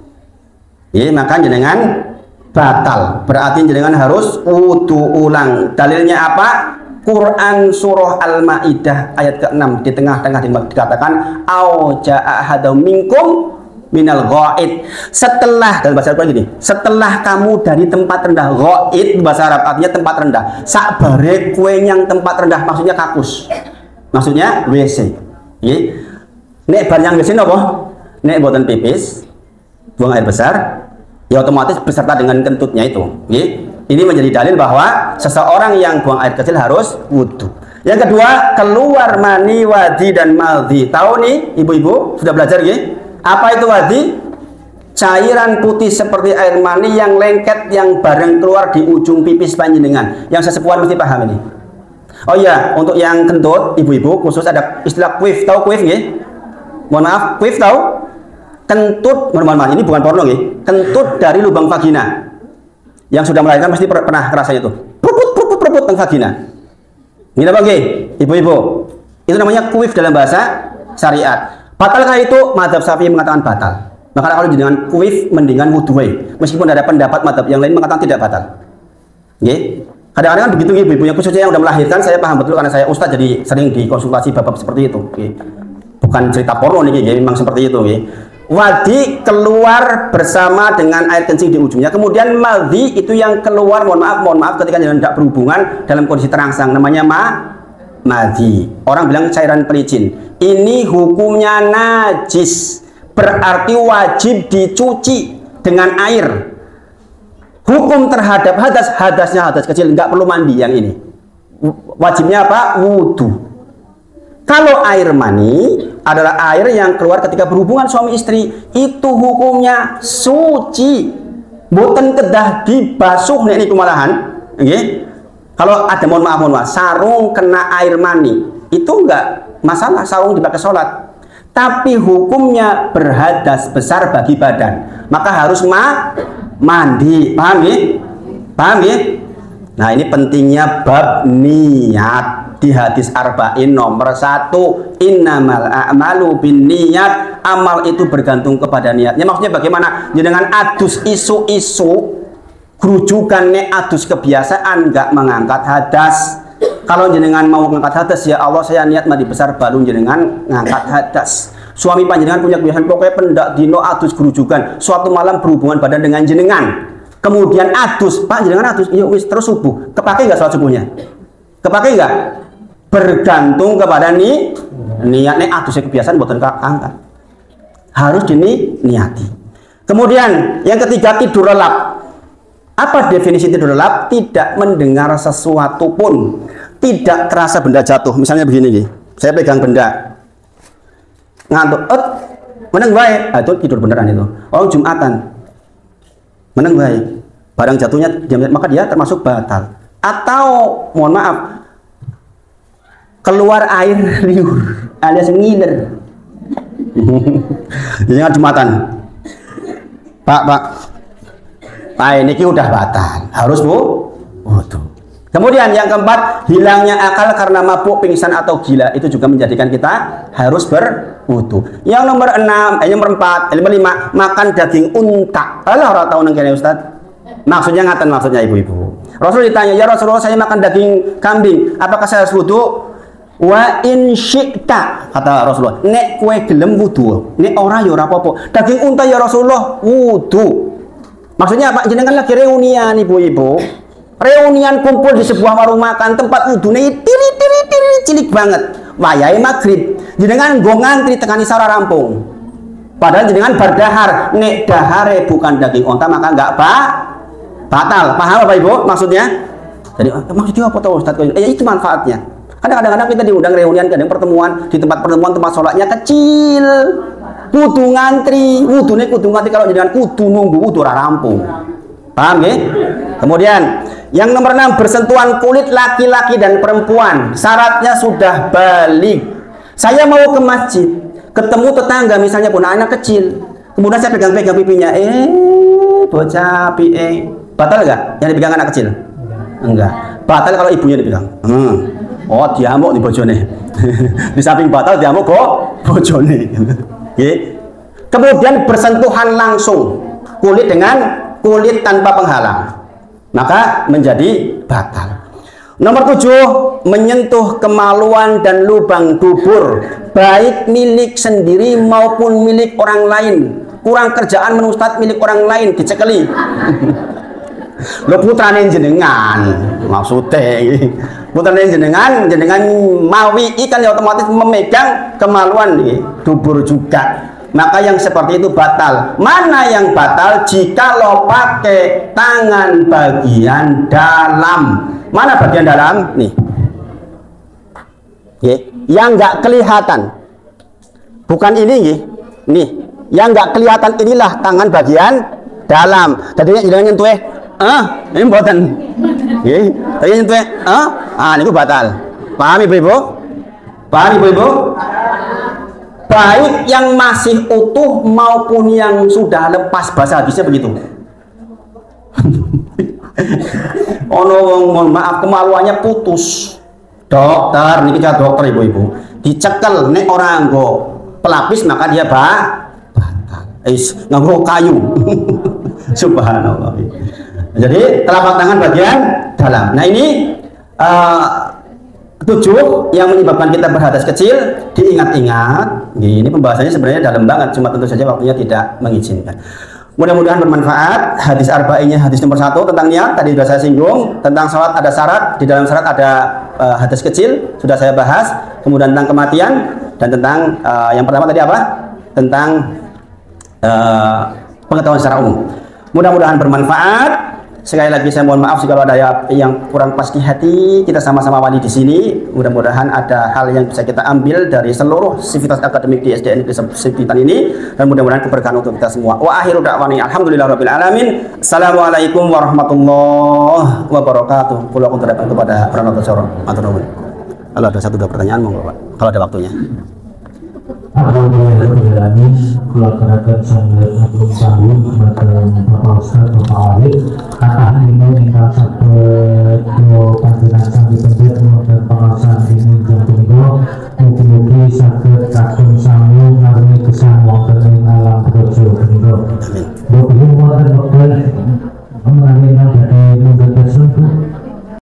Maka jenengan batal. Berarti jenengan harus wudu ulang. Dalilnya apa? Quran surah Al-Maidah ayat ke-6 di tengah-tengah dikatakan au jaa ahadum minkum minal ghaid. Setelah, dalam bahasa Arab gini, setelah kamu dari tempat rendah, ghaid bahasa Arab artinya tempat rendah. Sakbare kue yang tempat rendah maksudnya kakus. Maksudnya WC. Nggih. Nek bar yang WC napa? Nek boten pipis, buang air besar, ya otomatis beserta dengan kentutnya itu. Nggih. Ini menjadi dalil bahwa seseorang yang buang air kecil harus wudu. Yang kedua, keluar mani, wadi dan madhi. Tahu nih, ibu-ibu sudah belajar nggih? Apa itu wadi? Cairan putih seperti air mani yang lengket yang bareng keluar di ujung pipis panjenengan. Yang sesepuhan mesti paham ini. Oh iya, untuk yang kentut, ibu-ibu khusus ada istilah kuif. Tahu kuif nggih? Mohon maaf, kuif tahu? Kentut, mohon maaf, ini bukan porno nggih. Kentut dari lubang vagina. Yang sudah melahirkan pasti pernah rasanya itu. Pruput teng vagina. Ini apa nggih? Ibu-ibu. Itu namanya kuif dalam bahasa syariat. Batalkah itu? Mazhab Syafi'i mengatakan batal. Maka kalau dengan kuif mendingan wudu. Meskipun ada pendapat mazhab yang lain mengatakan tidak batal. Nggih. Kadang-kadang kan begitu ibu-ibu yang khususnya yang sudah melahirkan, saya paham betul karena saya ustaz jadi sering dikonsultasi bab seperti itu. Nggih. Bukan cerita porno nih, nggih, memang seperti itu nggih. Wadi keluar bersama dengan air kencing di ujungnya. Kemudian madhi itu yang keluar, mohon maaf ketika tidak berhubungan dalam kondisi terangsang, namanya madhi. Orang bilang cairan pelicin. Ini hukumnya najis, berarti wajib dicuci dengan air. Hukum terhadap hadasnya hadas kecil, nggak perlu mandi yang ini. Wajibnya apa? Wudu. Kalau air mani adalah air yang keluar ketika berhubungan suami istri, itu hukumnya suci. Boten kedah dibasuh nek niku malahan, nggih. Kalau ada mohon maaf, sarung kena air mani, itu enggak masalah, sarung dipakai sholat. Tapi hukumnya berhadas besar bagi badan, maka harus mandi. Paham nggih? Paham nggih? Nah, ini pentingnya bab niat. Di hadis arba'in nomor 1, innamal a'malu binniyat, amal itu bergantung kepada niatnya. Maksudnya bagaimana? Dengan adus isu-isu grujukan nek adus kebiasaan nggak mengangkat hadas. Kalau jenengan mau mengangkat hadas, ya Allah saya niat mandi besar baru jenengan ngangkat hadas. Suami panjenengan punya kebiasaan pokoknya pendak dino adus grujukan, suatu malam berhubungan badan dengan jenengan. Kemudian adus, Pak jenengan adus, iya wis terus subuh. Kepake nggak sholat subuhnya? Kepake nggak? Bergantung kepada niatnya adusnya kebiasaan buatan angkat. Harus diniati. Kemudian yang ketiga, tidur lelap. Apa definisi tidur lelap? Tidak mendengar sesuatu pun, tidak terasa benda jatuh. Misalnya begini nih, saya pegang benda, ngantuk, meneng baik, itu tidur beneran itu. Orang Jumatan, meneng baik, barang jatuhnya maka dia termasuk batal. Atau mohon maaf, keluar air liur alias ngiler. Jangan Jumatan, Pak, ini udah batal, harus wudu. Kemudian yang keempat, hilangnya akal karena mabuk, pingsan atau gila, itu juga menjadikan kita harus berwudu. Yang nomor 6, nomor 4, nomor 5, makan daging unta. Alah orang tahu nang kene Ustaz. Maksudnya ngaten, maksudnya ibu-ibu. Rasul ditanya, "Ya Rasulullah, saya makan daging kambing, apakah saya harus wudu?" Wa in syi'ta, kata Rasulullah, nek kue gelem wudu, nek ora ya ora apa-apa. Daging unta ya Rasulullah, wudu. Maksudnya apa? Jenengan lagi reunian ibu-ibu. Reunian kumpul di sebuah warung makan, tempat wudune tiri cilik banget. Wayahe maghrib, jenengan nggo ngantri tekan isara rampung. Padahal jenengan berdahar, nek dahare bukan daging unta maka enggak batal. Paham apa Ibu maksudnya? Jadi maksudnya apa tuh Ustaz? Itu manfaatnya. Kadang-kadang kita diundang reunian, kadang pertemuan, di tempat pertemuan tempat sholatnya kecil, kudu ngantri, wudune kudu ngantri, kalau jangan kudu nunggu wudu ora rampung. Paham ya? Kemudian yang nomor 6, bersentuhan kulit laki-laki dan perempuan, syaratnya sudah balik. Saya mau ke masjid, ketemu tetangga misalnya punya anak kecil, kemudian saya pegang-pegang pipinya, bocah batal nggak yang dipegang anak kecil? Enggak. Batal kalau ibunya dipegang. Oh, diamuk di bojone. Di samping batal diamuk kok bojone. Okay. Kemudian bersentuhan langsung kulit dengan kulit tanpa penghalang, maka menjadi batal. Nomor 7, menyentuh kemaluan dan lubang dubur, baik milik sendiri maupun milik orang lain. Kurang kerjaan menustad milik orang lain dicekeli. Lo putrane jenengan, maksudnya putrane jenengan mawi ikan ya otomatis memegang kemaluan nih, dubur juga. Maka yang seperti itu batal. Mana yang batal? Jika lo pakai tangan bagian dalam. Mana bagian dalam? Nih. Yang nggak kelihatan. Bukan ini, nih. Yang nggak kelihatan inilah tangan bagian dalam. Tadinya jangan nyentuh ini buatan. Tadinya nyentuh ini batal. Paham Ibu-ibu? Paham Ibu-ibu? Baik yang masih utuh maupun yang sudah lepas, bahasa hadisnya begitu. Mohon maaf, kemaluannya putus. Dokter, ini kita dokter Ibu-ibu. Dicekel nek orang nggo pelapis maka dia nganggo kayu. Subhanallah. Jadi telapak tangan bagian dalam. Nah ini 7 yang menyebabkan kita berhadas kecil, diingat-ingat. Ini pembahasannya sebenarnya dalam banget, cuma tentu saja waktunya tidak mengizinkan. Mudah-mudahan bermanfaat. Hadis arba'innya hadis nomor 1 tentang niat tadi sudah saya singgung. Tentang salat ada syarat, di dalam syarat ada hadas kecil sudah saya bahas. Kemudian tentang kematian dan tentang yang pertama tadi apa? Tentang pengetahuan secara umum. Mudah-mudahan bermanfaat. Sekali lagi saya mohon maaf jika ada yang kurang pas di hati. Kita sama-sama wali di sini. Mudah-mudahan ada hal yang bisa kita ambil dari seluruh sivitas akademik di SDN Negeri Sepitan ini, dan mudah-mudahan keberkahan untuk kita semua. Wa akhiru da'wani alhamdulillahirabbil alamin. Assalamualaikum warahmatullahi wabarakatuh. Kula akan terdapat kepada penonton soro. Matur nuwun. Kalau ada 1-2 pertanyaan monggo Pak. Kalau ada waktunya.
Alhamdulillah, keluarga sangat agung sanggup Bapak Ustaz, Bapak Alif